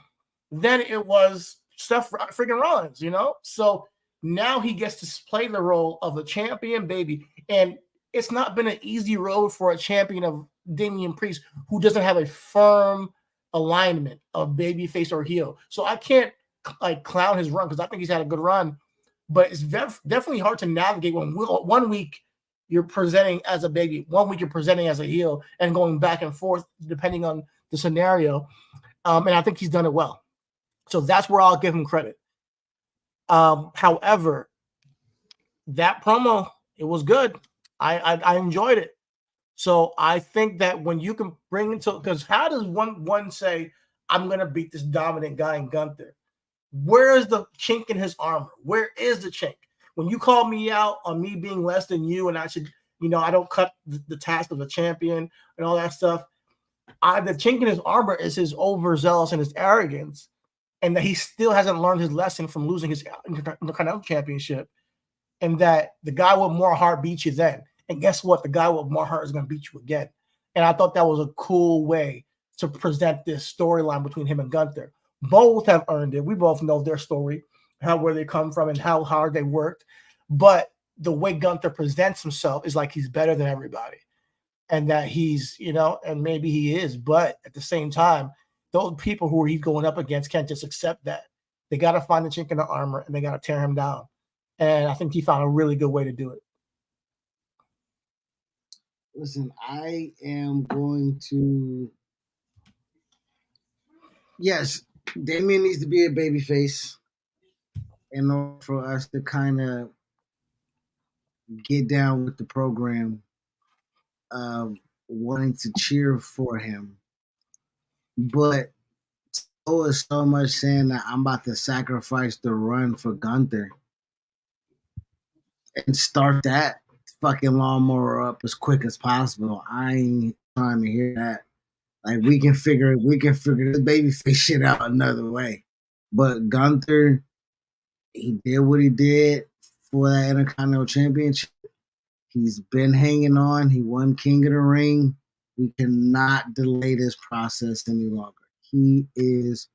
S2: Then it was Seth freaking Rollins, So now he gets to play the role of a champion baby. And it's not been an easy road for a champion of Damian Priest who doesn't have a firm alignment of babyface or heel. So I can't clown his run, because I think he's had a good run. But it's definitely hard to navigate when 1 week you're presenting as a baby, 1 week you're presenting as a heel, and going back and forth depending on the scenario. And I think he's done it well. So that's where I'll give him credit. However, that promo, it was good. I enjoyed it. So I think that when you can bring into, because how does one say, I'm going to beat this dominant guy in Gunther? Where is the chink in his armor? Where is the chink? When you call me out on me being less than you, and I should, I don't cut the task of a champion and all that stuff. The chink in his armor is his overzealous and his arrogance, and that he still hasn't learned his lesson from losing his Intercontinental Championship, and that the guy with more heart beat you then. And guess what? The guy with more heart is going to beat you again. And I thought that was a cool way to present this storyline between him and Gunther. Both have earned it. We both know their story, where they come from and how hard they worked. But the way Gunther presents himself is like he's better than everybody. And that he's, and maybe he is. But at the same time, those people who he's going up against can't just accept that. They got to find the chink in the armor, and they got to tear him down. And I think he found a really good way to do it.
S1: Listen, I am going to. Yes, Damian needs to be a babyface in order for us to kind of get down with the program of wanting to cheer for him. But so is so much saying that I'm about to sacrifice the run for Gunther and start that fucking lawnmower up as quick as possible. I ain't trying to hear that. Like we can figure this babyface shit out another way. But Gunther, he did what he did for that Intercontinental Championship. He's been hanging on. He won King of the Ring. We cannot delay this process any longer. He is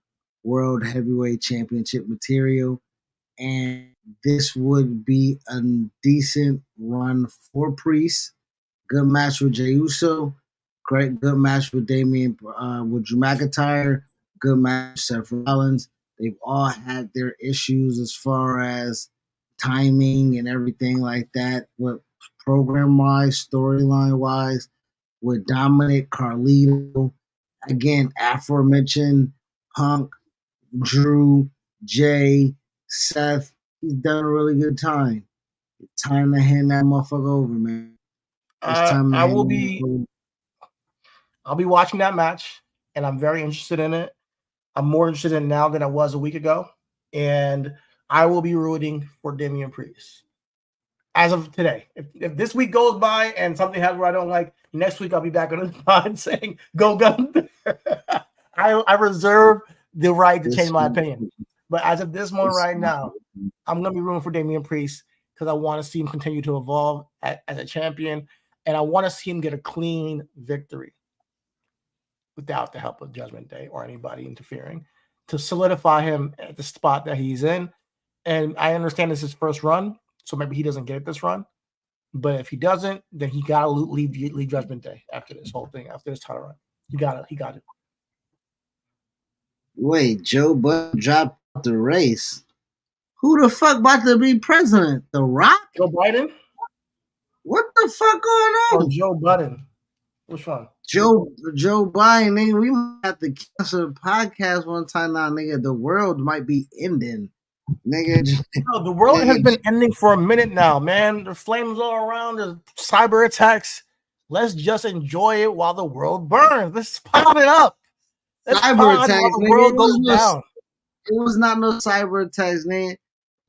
S1: World Heavyweight Championship material, and this would be a decent run for Priest. Good match with Jey Uso. Good match with Damian, with Drew McIntyre. Good match with Seth Rollins. They've all had their issues as far as timing and everything like that. With program-wise, storyline-wise, with Dominic, Carlito, again, aforementioned Punk, Drew, Jay, Seth. He's done a really good time. It's time to hand that motherfucker over, man.
S2: I'll be watching that match, and I'm very interested in it. I'm more interested in it now than I was a week ago, and I will be rooting for Damian Priest. as of today. If this week goes by and something happens where I don't like, next week I'll be back on the pod saying go Gunther. I reserve the right to change my opinion. But as of this moment right now, I'm going to be rooting for Damian Priest because I want to see him continue to evolve as a champion, and I want to see him get a clean victory without the help of Judgment Day or anybody interfering to solidify him at the spot that he's in. And I understand this is his first run, so maybe he doesn't get it this run. But if he doesn't, then he got to leave Judgment Day after this whole thing, after this title run. He got it.
S1: Wait, Joe Budden dropped the race. Who the fuck about to be president? The Rock?
S2: Joe Biden?
S1: What the fuck going on?
S2: Oh, Joe Budden. Which one?
S1: Joe Biden, nigga. We might have to cancel the podcast one time now, nigga. The world might be ending. Nigga.
S2: No, the world has been ending for a minute now, man. There's flames all around, there's cyber attacks. Let's just enjoy it while the world burns. Let's pop it up.
S1: Cyber attacks, the world goes down. It was not no cyber attacks, man.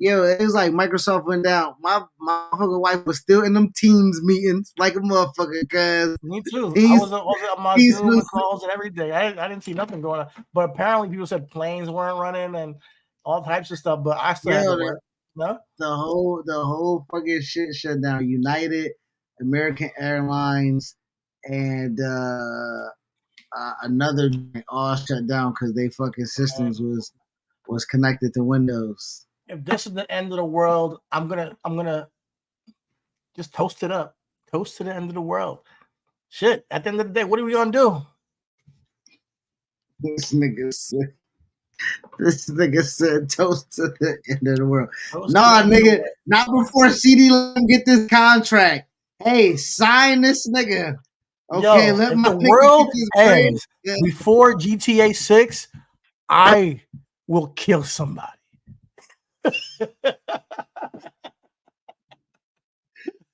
S1: Yo, it was like Microsoft went down. My fucking wife was still in them Teams meetings like a motherfucker. Cause
S2: me too. I was on my Zoom calls and everything. I didn't see nothing going on. But apparently people said planes weren't running and all types of stuff. But I still had to work. No?
S1: The whole fucking shit shut down. United, American Airlines, and another all shut down because they fucking systems was connected to Windows.
S2: If this is the end of the world, I'm gonna just toast it up. Toast to the end of the world. Shit. At the end of the day, what are we gonna do?
S1: This nigga said toast to the end of the world. Nah, nigga, not before CD let him get this contract. Hey, sign this nigga. Okay,
S2: yo, let my the world ends before GTA 6. I will kill somebody.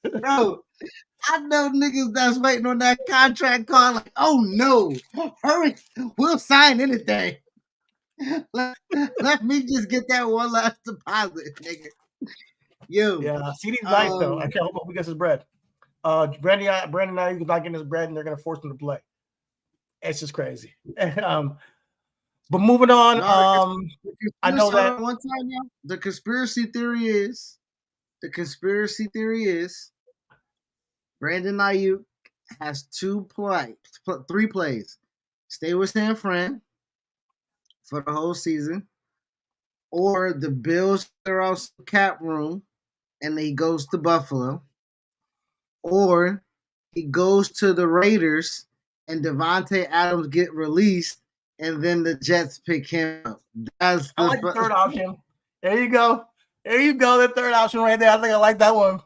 S1: Bro, I know niggas that's waiting on that contract call like, oh no, hurry, we'll sign anything. Let me just get that one last deposit, nigga. Yo.
S2: Yeah, CD's nice though. I can't hope he gets his bread. Brandon and I, you not getting his bread and they're gonna force him to play. It's just crazy. But moving on, I know that
S1: one time, yeah, the conspiracy theory is Brandon Ayuk has 3 plays. Stay with San Fran for the whole season, or the Bills clear out cap room and he goes to Buffalo, or he goes to the Raiders and Devontae Adams get released and then the Jets pick him up. That's
S2: I like the third option. There you go. The third option right there. I think I like that one.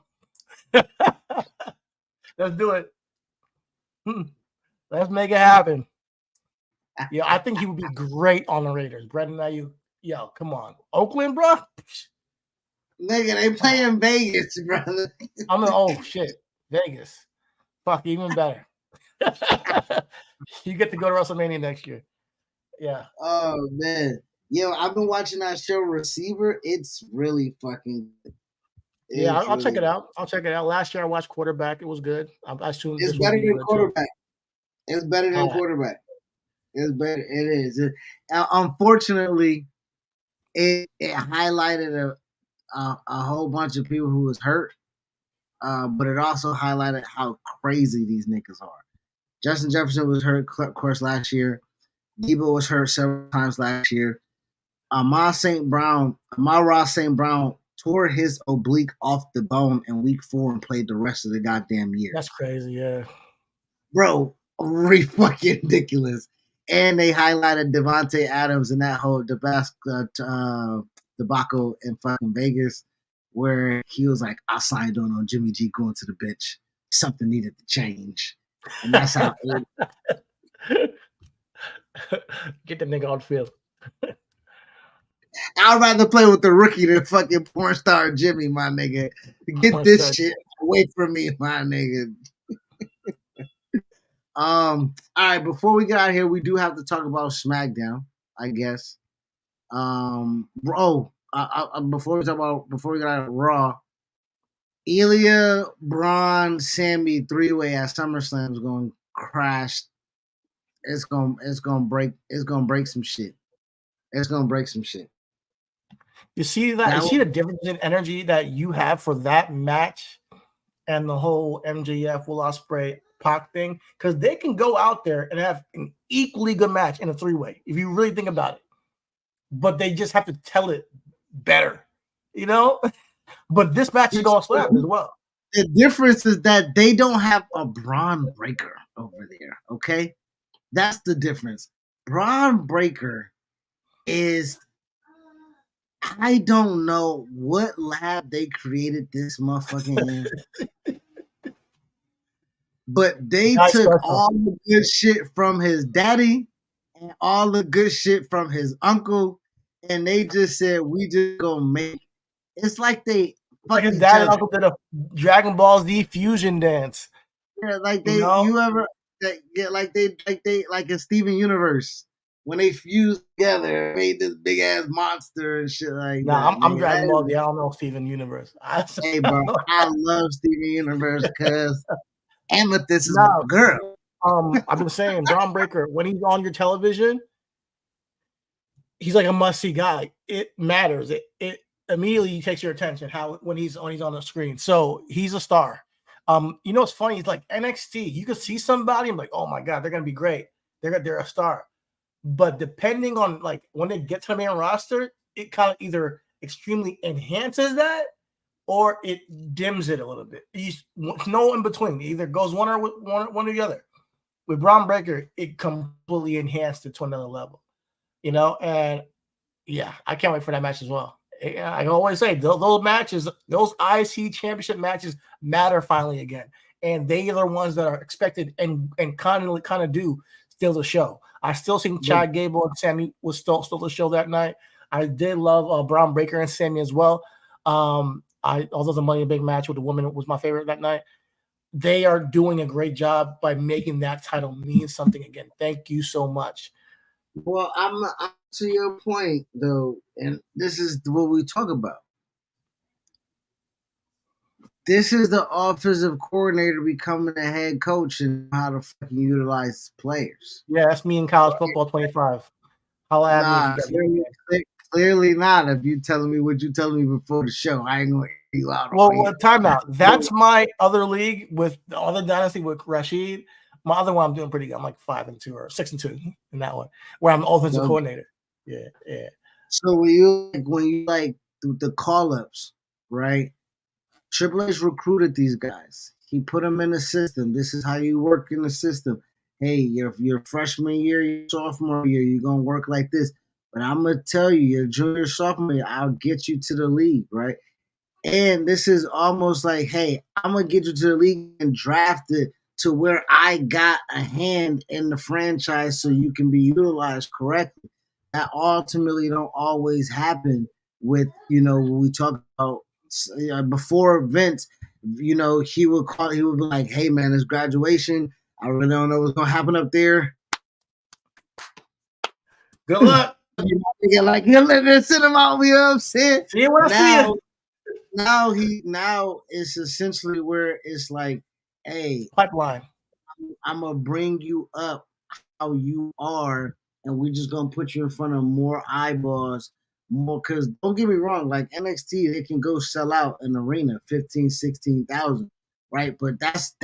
S2: Let's do it. Let's make it happen. Yeah, I think he would be great on the Raiders. Brandon Ayuk, yo, come on. Oakland, bro?
S1: Nigga, they play in Vegas, brother.
S2: Oh, shit. Vegas. Fuck, even better. You get to go to WrestleMania next year. Yeah.
S1: Oh, man. Yo, I've been watching that show Receiver. It's really fucking good.
S2: Yeah, I'll check it out. Last year I watched Quarterback. It was good. I assume
S1: it's better than Quarterback. It's better than Quarterback. It's better. It is. Unfortunately, it highlighted a whole bunch of people who was hurt, but it also highlighted how crazy these niggas are. Justin Jefferson was hurt, of course, last year. Debo was hurt several times last year. Amon-Ra St. Brown tore his oblique off the bone in week 4 and played the rest of the goddamn year.
S2: That's crazy, yeah.
S1: Bro, fucking ridiculous. And they highlighted Devontae Adams in that whole debacle in fucking Vegas where he was like, I signed on Jimmy G going to the bench. Something needed to change. And that's how
S2: Get the nigga on field.
S1: I'd rather play with the rookie than fucking porn star Jimmy, my nigga. Get this shit away from me, my nigga. All right, before we get out of here, we do have to talk about SmackDown, I guess. Before we get out of Raw, Ilya, Braun, Sammy 3-way at SummerSlam is going to crash. It's going to break some shit. It's going to break some shit.
S2: You see that? You see the difference in energy that you have for that match and the whole MJF Will Ospreay Pac thing, because they can go out there and have an equally good match in a 3-way if you really think about it, but they just have to tell it better, you know. But this match is going to slap as well.
S1: The difference is that they don't have a Braun Breaker over there. Okay, that's the difference. Braun Breaker is, I don't know what lab they created this motherfucking in. But they took all the good shit from his daddy and all the good shit from his uncle, and they just said, we just gonna make. It's like they
S2: like his dad and uncle did a Dragon Ball Z fusion dance.
S1: Yeah, like they like in Steven Universe when they fused together, made this big ass monster and shit like that.
S2: Nah, I'm Dragon Ball Z. I don't know Steven Universe.
S1: Hey, bro, I love Steven Universe because Amethyst is my girl.
S2: I've been saying Braun Breaker, when he's on your television, he's like a must-see guy. It matters. It immediately takes your attention when he's on the screen. So he's a star. You know what's funny? He's like NXT. You could see somebody, I'm like, oh my god, they're gonna be great. They're a star. But depending on like when they get to the main roster, it kind of either extremely enhances that or it dims it a little bit. He's no in between. It either goes one or the other. With Braun Breaker, it completely enhanced it to another level. You know, and yeah, I can't wait for that match as well. I always say those matches, those IC championship matches matter finally again. And they are the ones that are expected and kind of do steal the show. I still think Chad Gable and Sammy was still the show that night. I did love Braun Breaker and Sammy as well. Although the Money in the Bank match with the woman was my favorite that night. They are doing a great job by making that title mean something again. Thank you so much.
S1: Well, I'm to your point though, and this is what we talk about. This is the offensive coordinator becoming a head coach and how to fucking utilize players.
S2: Yeah, that's me in college football 25.
S1: Clearly not. If you telling me what you telling me before the show, I ain't gonna hear you out.
S2: Well, time out. That's my other league with the other dynasty with Rashid. My other one, I'm doing pretty good. I'm like 5-2 or 6-2 in that one, where I'm the offensive coordinator. Yeah.
S1: So when you the call ups, right? Triple H recruited these guys. He put them in the system. This is how you work in the system. Hey, your freshman year, your sophomore year, you're gonna work like this. But I'm gonna tell you, your junior, sophomore year, I'll get you to the league, right? And this is almost like, hey, I'm gonna get you to the league and draft it to where I got a hand in the franchise so you can be utilized correctly. That ultimately don't always happen with, when we talk about before events, he would be like, hey man, it's graduation. I really don't know what's gonna happen up there.
S2: Good luck.
S1: You're like, he'll send him out, we upset.
S2: See you when I see you.
S1: Now it's essentially where it's like, hey,
S2: pipeline.
S1: I'm gonna bring you up how you are, and we're just gonna put you in front of more eyeballs, more. Because don't get me wrong, like NXT, they can go sell out an arena 15,000, 16,000, right? But that's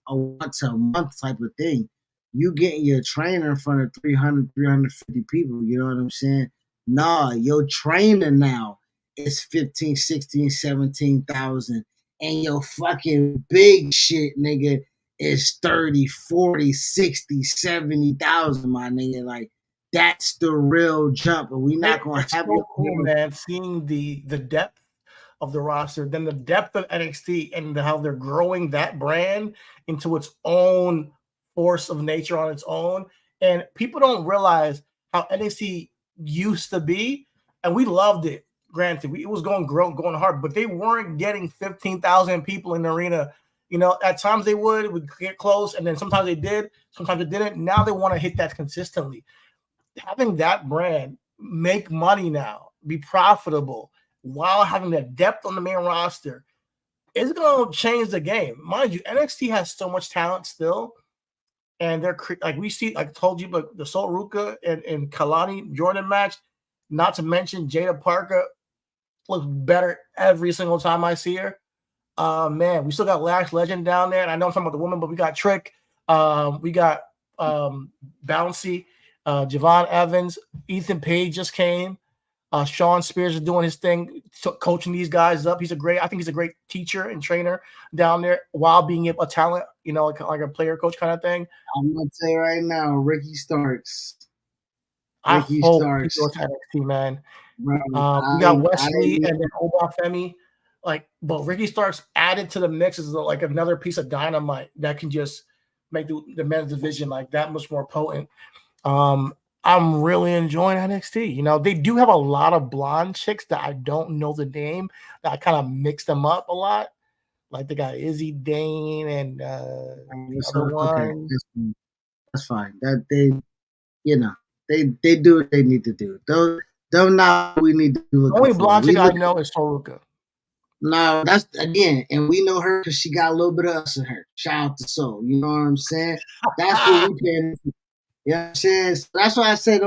S1: a once a month type of thing. You getting your trainer in front of 300, 350 people. You know what I'm saying? Nah, your trainer now is 15, 16, 17,000, and your fucking big shit, nigga, is 30, 40, 60, 70,000, my nigga. Like, that's the real jump. And we're not going to have
S2: so cool, man, seeing the depth of the roster, then the depth of NXT and how they're growing that brand into its own force of nature on its own. And people don't realize how NXT used to be, and we loved it. Granted, it was going hard, but they weren't getting 15,000 people in the arena. At times they would get close, and then sometimes they did, sometimes they didn't. Now they want to hit that consistently. Having that brand make money now, be profitable, while having that depth on the main roster, it's gonna change the game. Mind you, NXT has so much talent still, and they're like we see, like I told you, but the Sol Ruka and Kalani Jordan match, not to mention Jada Parker looks better every single time I see her. Man, we still got Lash Legend down there, and I know I'm talking about the woman, but we got Trick, we got Bouncy, Javon Evans, Ethan Page just came. Sean Spears is doing his thing, coaching these guys up. I think he's a great teacher and trainer down there while being a talent, like a player coach kind of thing.
S1: I'm gonna say right now, Ricky Starks.
S2: I hope he goes to NXT, man. Bro, we got Wesley and then Obafemi. But Ricky Starks added to the mix is like another piece of dynamite that can just make the men's division like that much more potent. I'm really enjoying NXT. They do have a lot of blonde chicks that I don't know the name, that I kind of mix them up a lot. Like they got Izzy Dane and the other one.
S1: That's fine. That they do what they need to do. Don't know what we need to do.
S2: The only blonde chick I know is Sol Ruka.
S1: No, that's again, and we know her because she got a little bit of us in her. Shout out to Soul. You know what I'm saying? That's what we can. You know what I'm saying? So that's why I said,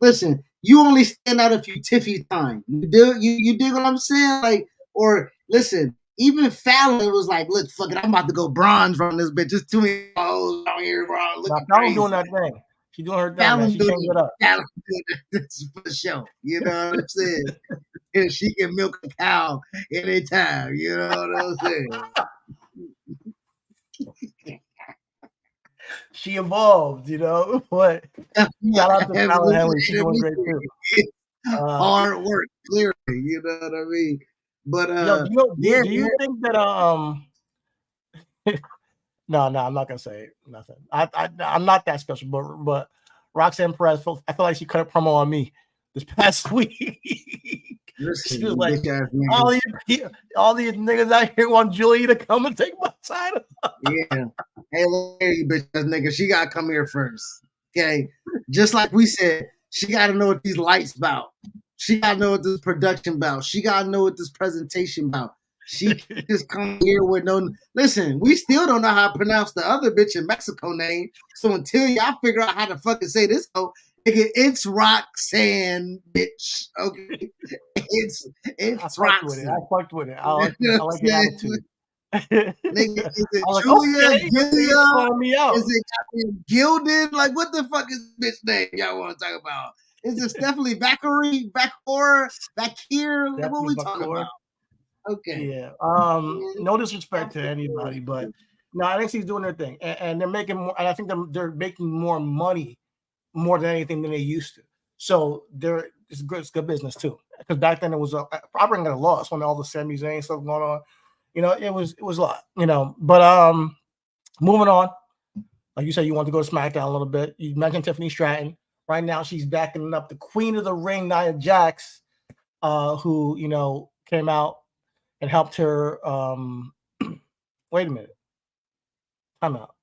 S1: listen, you only stand out if you Tiffy time. You dig what I'm saying? Like, or listen, even Fallon was like, look, fuck it, I'm about to go bronze on this bitch. Just too many hoes out here, bro.
S2: Fallon doing that thing. She's doing her thing. Fallon she doing it up.
S1: Fallon doing this for sure. You know what I'm saying? And she can milk a cow anytime. You know what I'm saying?
S2: She evolved, But shout out to Fallon Henley. She's doing great too.
S1: Hard work, clearly. You know what I mean? But
S2: do you think that No, I'm not gonna say nothing. I'm not that special, but Roxanne Perez, I feel like she cut a promo on me this past week.
S1: Listen,
S2: she was like, all these niggas out here want Julie to come and take my side.
S1: Yeah. Hey, look here, you bitch ass nigga. She gotta come here first. Okay. Just like we said, she gotta know what these lights about. She gotta know what this production about. She gotta know what this presentation about. She just come here with no. Listen, we still don't know how to pronounce the other bitch in Mexico name. So until y'all figure out how to fucking say this, it's Roxanne, bitch. Okay, it's Roxanne.
S2: I fucked with it. I like the attitude.
S1: Nigga, is it Julia? Gilia? Is it Gilded? Like, what the fuck is this bitch name y'all want to talk about? Is this definitely Bakir? Like, what are we talking about? Okay.
S2: Yeah. No disrespect to anybody, but no, NXT's doing their thing, and they're making more. And I think they're making more money, more than anything than they used to. So it's good business too. Because back then it was probably at a loss when all the Sami Zayn stuff going on. It was a lot. But moving on. Like you said, you want to go to SmackDown a little bit. You mentioned Tiffany Stratton. Right now, she's backing up the Queen of the Ring, Nia Jax, who came out and helped her. Wait a minute. Time out.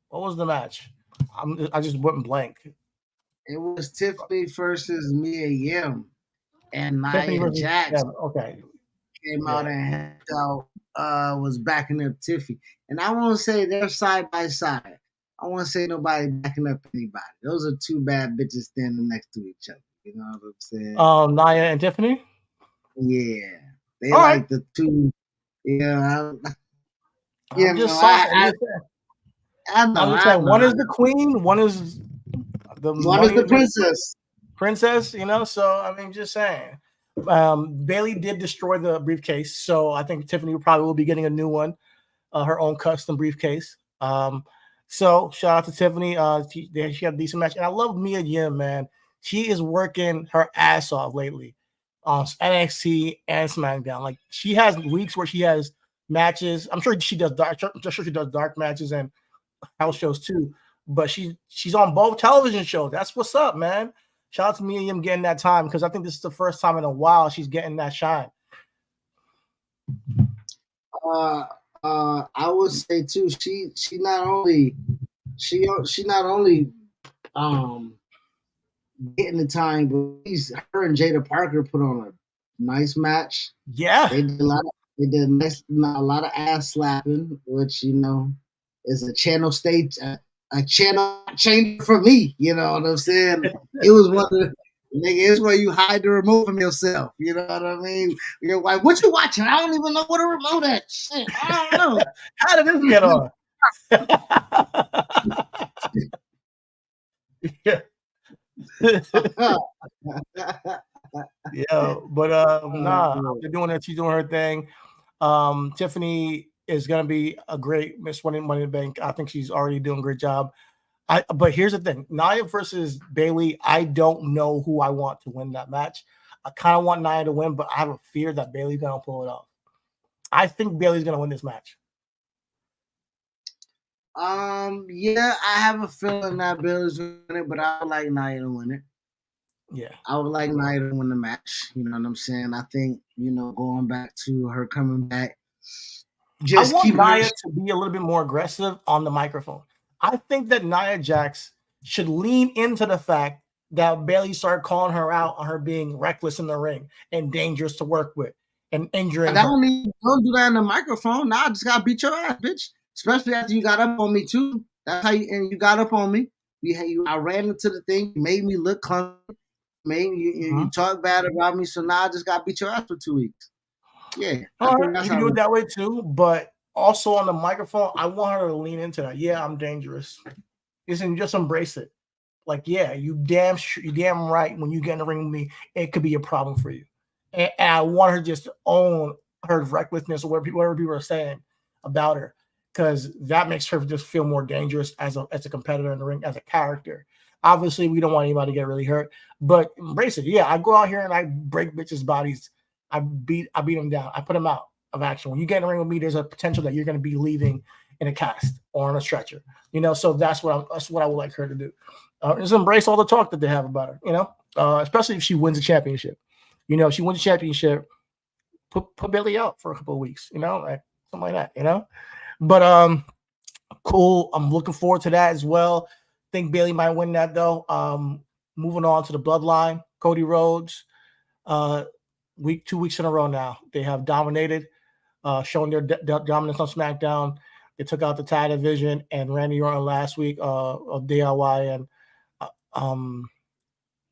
S2: What was the match? I just went blank.
S1: It was Tiffany versus Mia Yim, and Nia Jax.
S2: Okay.
S1: Came out and helped out. Was backing up Tiffany, and I won't say they're side by side. I won't say nobody backing up anybody. Those are two bad bitches standing next to each other. You know what I'm saying?
S2: Nia and Tiffany.
S1: Yeah, they all like the two. Yeah,
S2: I'm just saying. One is the queen, one is
S1: the princess.
S2: Princess, So I mean, just saying. Bailey did destroy the briefcase, so I think Tiffany probably will be getting a new one, her own custom briefcase. So shout out to Tiffany. She had a decent match, and I love Mia Yim, man. She is working her ass off lately on NXT and SmackDown. Like she has weeks where she has matches. I'm sure she does dark matches and house shows too. But she's on both television shows. That's what's up, man. Shout out to Mia Yim getting that time because I think this is the first time in a while she's getting that shine.
S1: I would say too. She not only getting the time, but her and Jada Parker put on a nice match.
S2: Yeah,
S1: they did a lot. They did a lot of ass slapping, which is a channel stage, a channel changer for me. You know what I'm saying? It was one of the nigga. It's where you hide the remote from yourself. You know what I mean? You're like, what you watching? I don't even know what a remote at. Shit, I don't know.
S2: How did this get on? Yeah. Yeah, but nah, they're doing it. She's doing her thing. Tiffany is gonna be a great Miss Money in the Bank. I think she's already doing a great job. But here's the thing: Nia versus Bayley. I don't know who I want to win that match. I kind of want Nia to win, but I have a fear that Bayley's gonna pull it off. I think Bayley's gonna win this match.
S1: Yeah, I have a feeling that Bayley's gonna win it, but I would like Nia to win it.
S2: Yeah,
S1: I would like Nia to win the match. You know what I'm saying? I think going back to her coming back.
S2: I want Nia to be a little bit more aggressive on the microphone. I think that Nia Jax should lean into the fact that Bayley started calling her out on her being reckless in the ring and dangerous to work with and injuring her.
S1: Don't do that in the microphone. Nah, I just gotta beat your ass, bitch. Especially after you got up on me too. That's how you got up on me. I ran into the thing, made me look clumsy, made you talk bad about me. So now I just got beat your ass for 2 weeks. Yeah,
S2: all right, you can do it that way too. But also on the microphone, I want her to lean into that. Yeah, I'm dangerous. Just embrace it. Like, yeah, you damn right. When you get in the ring with me, it could be a problem for you. And I want her just to own her recklessness or whatever people are saying about her, because that makes her just feel more dangerous as a competitor in the ring, as a character. Obviously, we don't want anybody to get really hurt, but embrace it. Yeah, I go out here and I break bitches' bodies. I beat them down. I put them out of action. When you get in the ring with me, there's a potential that you're going to be leaving in a cast or on a stretcher. So that's what I would like her to do. Just embrace all the talk that they have about her. Especially if she wins a championship. If she wins a championship, put Billy out for a couple of weeks. Like something like that. But cool. I'm looking forward to that as well. Think Bayley might win that though. Moving on to the Bloodline, Cody Rhodes. 2 weeks in a row now, they have dominated, showing their dominance on SmackDown. They took out the tag division and Randy Orton last week of DIY,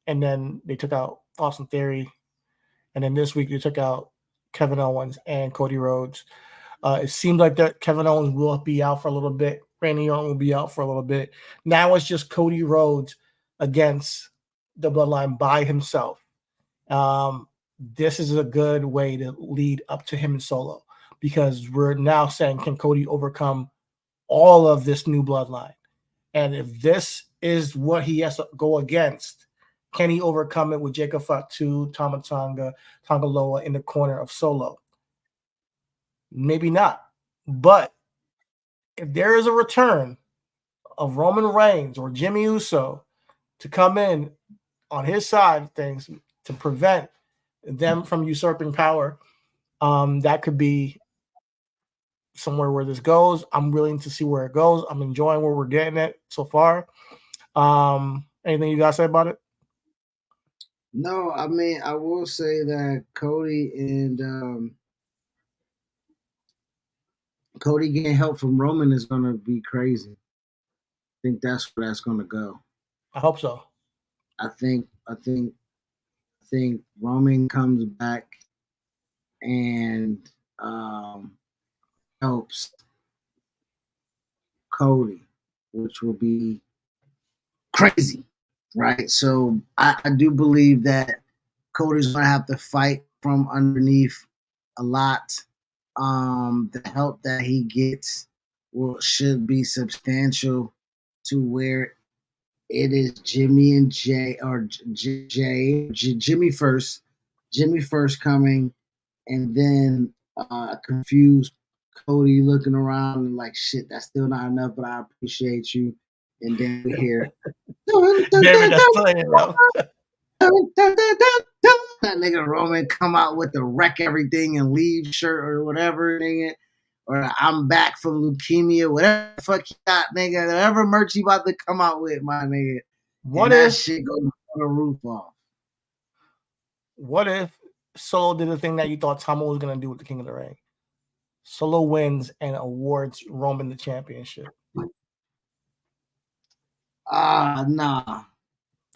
S2: and then they took out Austin Theory, and then this week they took out Kevin Owens and Cody Rhodes. It seems like that Kevin Owens will be out for a little bit. Randy Orton will be out for a little bit. Now it's just Cody Rhodes against the Bloodline by himself. This is a good way to lead up to him in Solo, because we're now saying, can Cody overcome all of this new Bloodline? And if this is what he has to go against, can he overcome it with Jacob Fatu, Tama Tonga Loa in the corner of Solo? Maybe not. But if there is a return of Roman Reigns or Jimmy Uso to come in on his side of things to prevent them from usurping power, that could be somewhere where this goes. I'm willing to see where it goes. I'm enjoying where we're getting it so far. Anything you guys say about it?
S1: No, I mean, I will say that Cody and Cody getting help from Roman is going to be crazy. I think that's where that's going to go.
S2: I hope so.
S1: I think Roman comes back and helps Cody, which will be crazy, right? So I do believe that Cody's going to have to fight from underneath a lot. The help that he gets should be substantial to where it is Jimmy and Jay, or Jimmy first coming, and then confused Cody looking around and like, shit, that's still not enough, but I appreciate you. And then we hear that nigga Roman come out with the wreck everything and leave shirt or whatever, nigga. Or I'm back from leukemia, whatever the fuck you got, nigga. Whatever merch you about to come out with, my nigga.
S2: What if
S1: that shit goes on the roof off?
S2: What if Solo did the thing that you thought Tama was gonna do with the King of the Ring? solo wins and awards Roman the championship?
S1: Nah.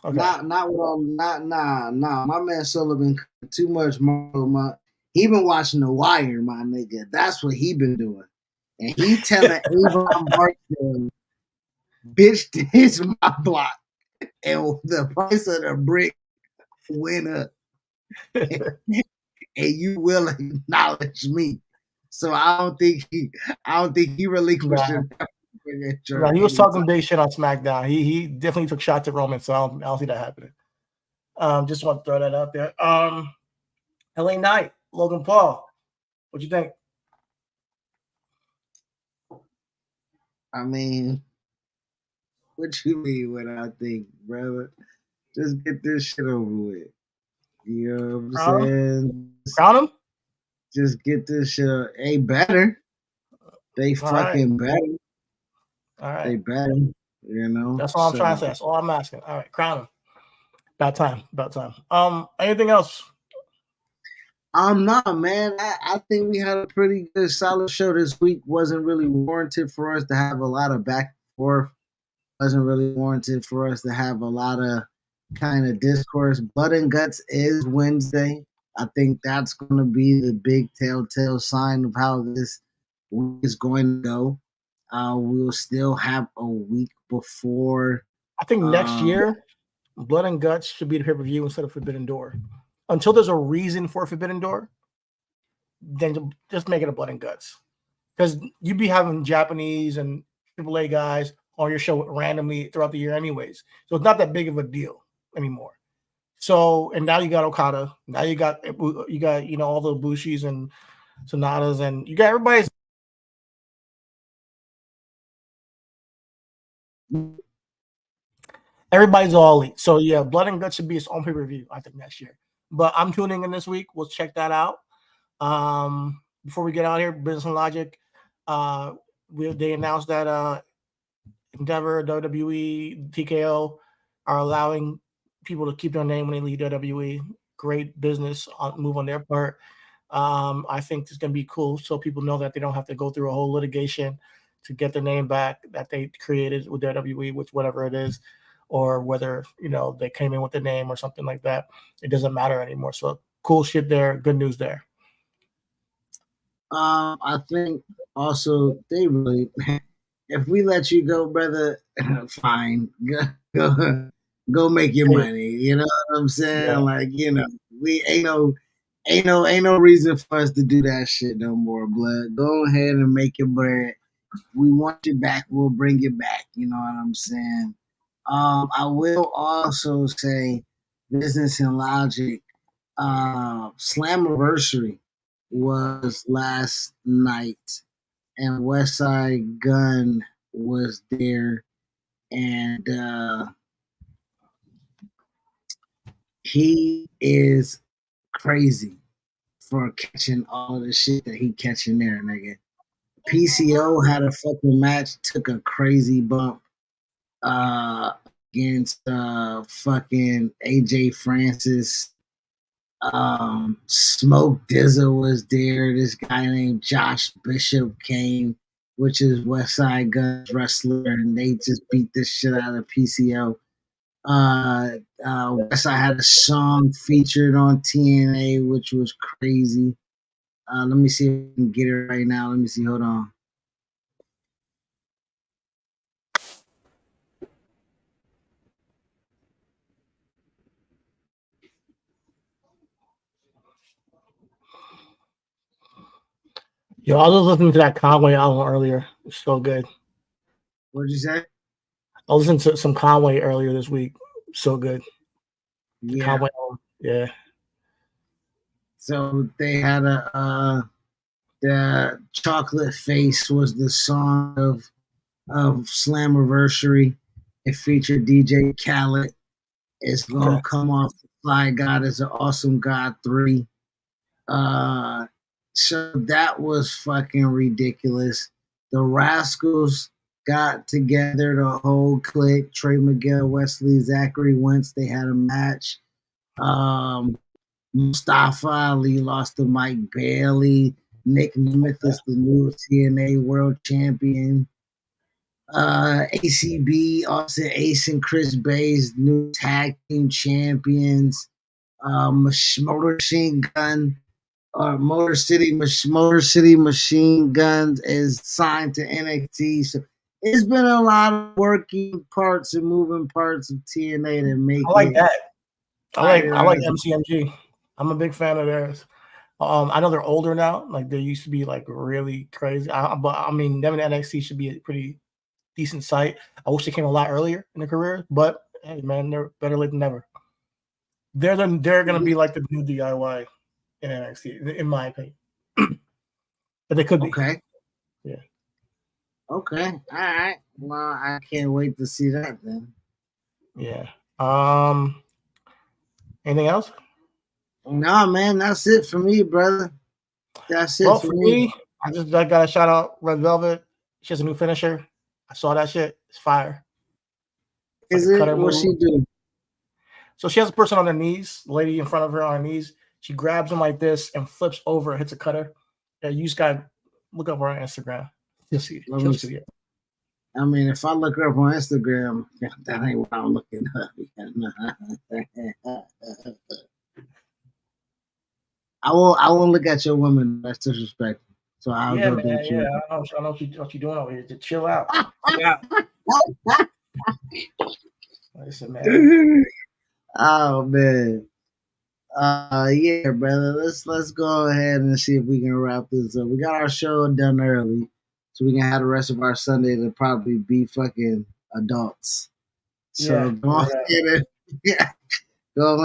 S1: Okay. Not with all. Nah. My man Solo been too much more. He been watching The Wire, my nigga. That's what he been doing, and he telling Avon Barksdale, "Bitch, this is my block, and the price of the brick went up, and you will acknowledge me." So I don't think he relinquished him.
S2: No, he was talking big shit on SmackDown. He definitely took shots at Roman, so I don't see that happening. Just want to throw that out there. LA Knight, Logan Paul. What you think?
S1: I mean, what you mean what I think, brother? Just get this shit over with. You know what I'm saying?
S2: Crown him?
S1: Just get this shit. Hey, better. They fucking better.
S2: All right.
S1: They better. You know.
S2: That's all I'm trying to say. That's all I'm asking. All right, crown him. About time. Anything else?
S1: Nah, man. I think we had a pretty good, solid show this week. Wasn't really warranted for us to have a lot of back and forth. Wasn't really warranted for us to have a lot of kind of discourse. Blood and Guts is Wednesday. I think that's going to be the big telltale sign of how this week is going to go. We'll still have a week before.
S2: I think next year, Blood and Guts should be the pay-per-view instead of Forbidden Door. Until there's a reason for Forbidden Door, then just make it a Blood and Guts. Because you'd be having Japanese and AAA guys on your show randomly throughout the year anyways. So it's not that big of a deal anymore. So, and now you got Okada. Now you got all the Bushis and Sonatas, and you got everybody's all elite. So yeah, Blood and Guts should be its own pay-per-view, I think, next year. But I'm tuning in this week. We'll check that out. Before we get out here, Business and Logic, they announced that Endeavor, WWE, TKO are allowing people to keep their name when they leave WWE. Great business move on their part. I think it's going to be cool so people know that they don't have to go through a whole litigation to get their name back that they created with WWE, which whatever it is, or whether, they came in with the name or something like that. It doesn't matter anymore. So cool shit there. Good news there.
S1: I think also they really, if we let you go, brother, fine, go make your money. You know what I'm saying? Yeah. Like, we ain't no reason for us to do that shit no more, blood. Go ahead and make your bread. We want you back, we'll bring you back. You know what I'm saying? I will also say Business and Logic, Slammiversary was last night, and Westside Gunn was there, and he is crazy for catching all the shit that he catching there, nigga. PCO had a fucking match, took a crazy bump against fucking AJ Francis. Smoke Dizza was there. This guy named Josh Bishop came, which is Westside Gunn's wrestler, and they just beat the shit out of PCO. Westside had a song featured on TNA, which was crazy. Let me see if I can get it right now. Let me see. Hold on.
S2: Yo, I was listening to that Conway album earlier. It's so good.
S1: What did you say?
S2: I listened to some Conway earlier this week. So good.
S1: Yeah.
S2: Conway album. Yeah.
S1: So they had the Chocolate Face was the song of Slammiversary. It featured DJ Khaled. It's gonna come off Fly God is an Awesome God 3. So that was fucking ridiculous. The Rascals got together, the whole clique, Trey Miguel, Wesley, Zachary Wentz, they had a match. Mustafa Ali lost to Mike Bailey. Nick Nemeth is the new TNA World Champion. ACB, Austin Ace and Chris Bay's new tag team champions. Motor Machine Gun Motor City Machine Guns is signed to NXT. So it's been a lot of working parts and moving parts of TNA to make
S2: I like that. I like MCMG. I'm a big fan of theirs. I know they're older now. Like they used to be like really crazy. But I mean, them in NXT should be a pretty decent sight. I wish they came a lot earlier in their career, but hey, man, they're better late than never. They're gonna be like the new DIY in NXT, in my opinion. But they could be.
S1: Okay.
S2: Yeah.
S1: Okay. All right. Well, I can't wait to see that then.
S2: Yeah. Anything else?
S1: No, man, that's it for me, brother. That's it for me.
S2: I gotta shout out Red Velvet. She has a new finisher. I saw that shit. It's fire.
S1: Is it? What she do?
S2: So she has a person on their knees, lady in front of her on her knees. She grabs them like this and flips over and hits a cutter. Yeah, you just gotta look up her on Instagram. You'll see it.
S1: I mean, if I look her up on Instagram, that ain't what I'm looking up. I won't look at your woman. That's disrespectful. So I'll go do it.
S2: Yeah, I know what you're doing over here. Just chill out. Listen, man.
S1: Oh man. Yeah, brother. Let's go ahead and see if we can wrap this up. We got our show done early, so we can have the rest of our Sunday to probably be fucking adults. So go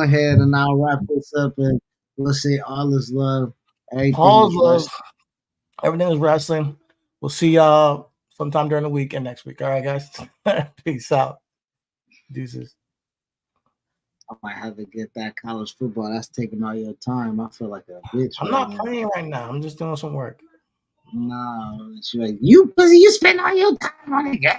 S1: ahead and I'll wrap this up and we'll say all is love.
S2: All is love. Everything is wrestling. We'll see y'all sometime during the weekend next week. All right, guys. Peace out. Deuces.
S1: I might have to get that college football. That's taking all your time. I feel like a bitch.
S2: I'm not playing right now. I'm just doing some work.
S1: No, it's like you busy. You spend all your time on the game.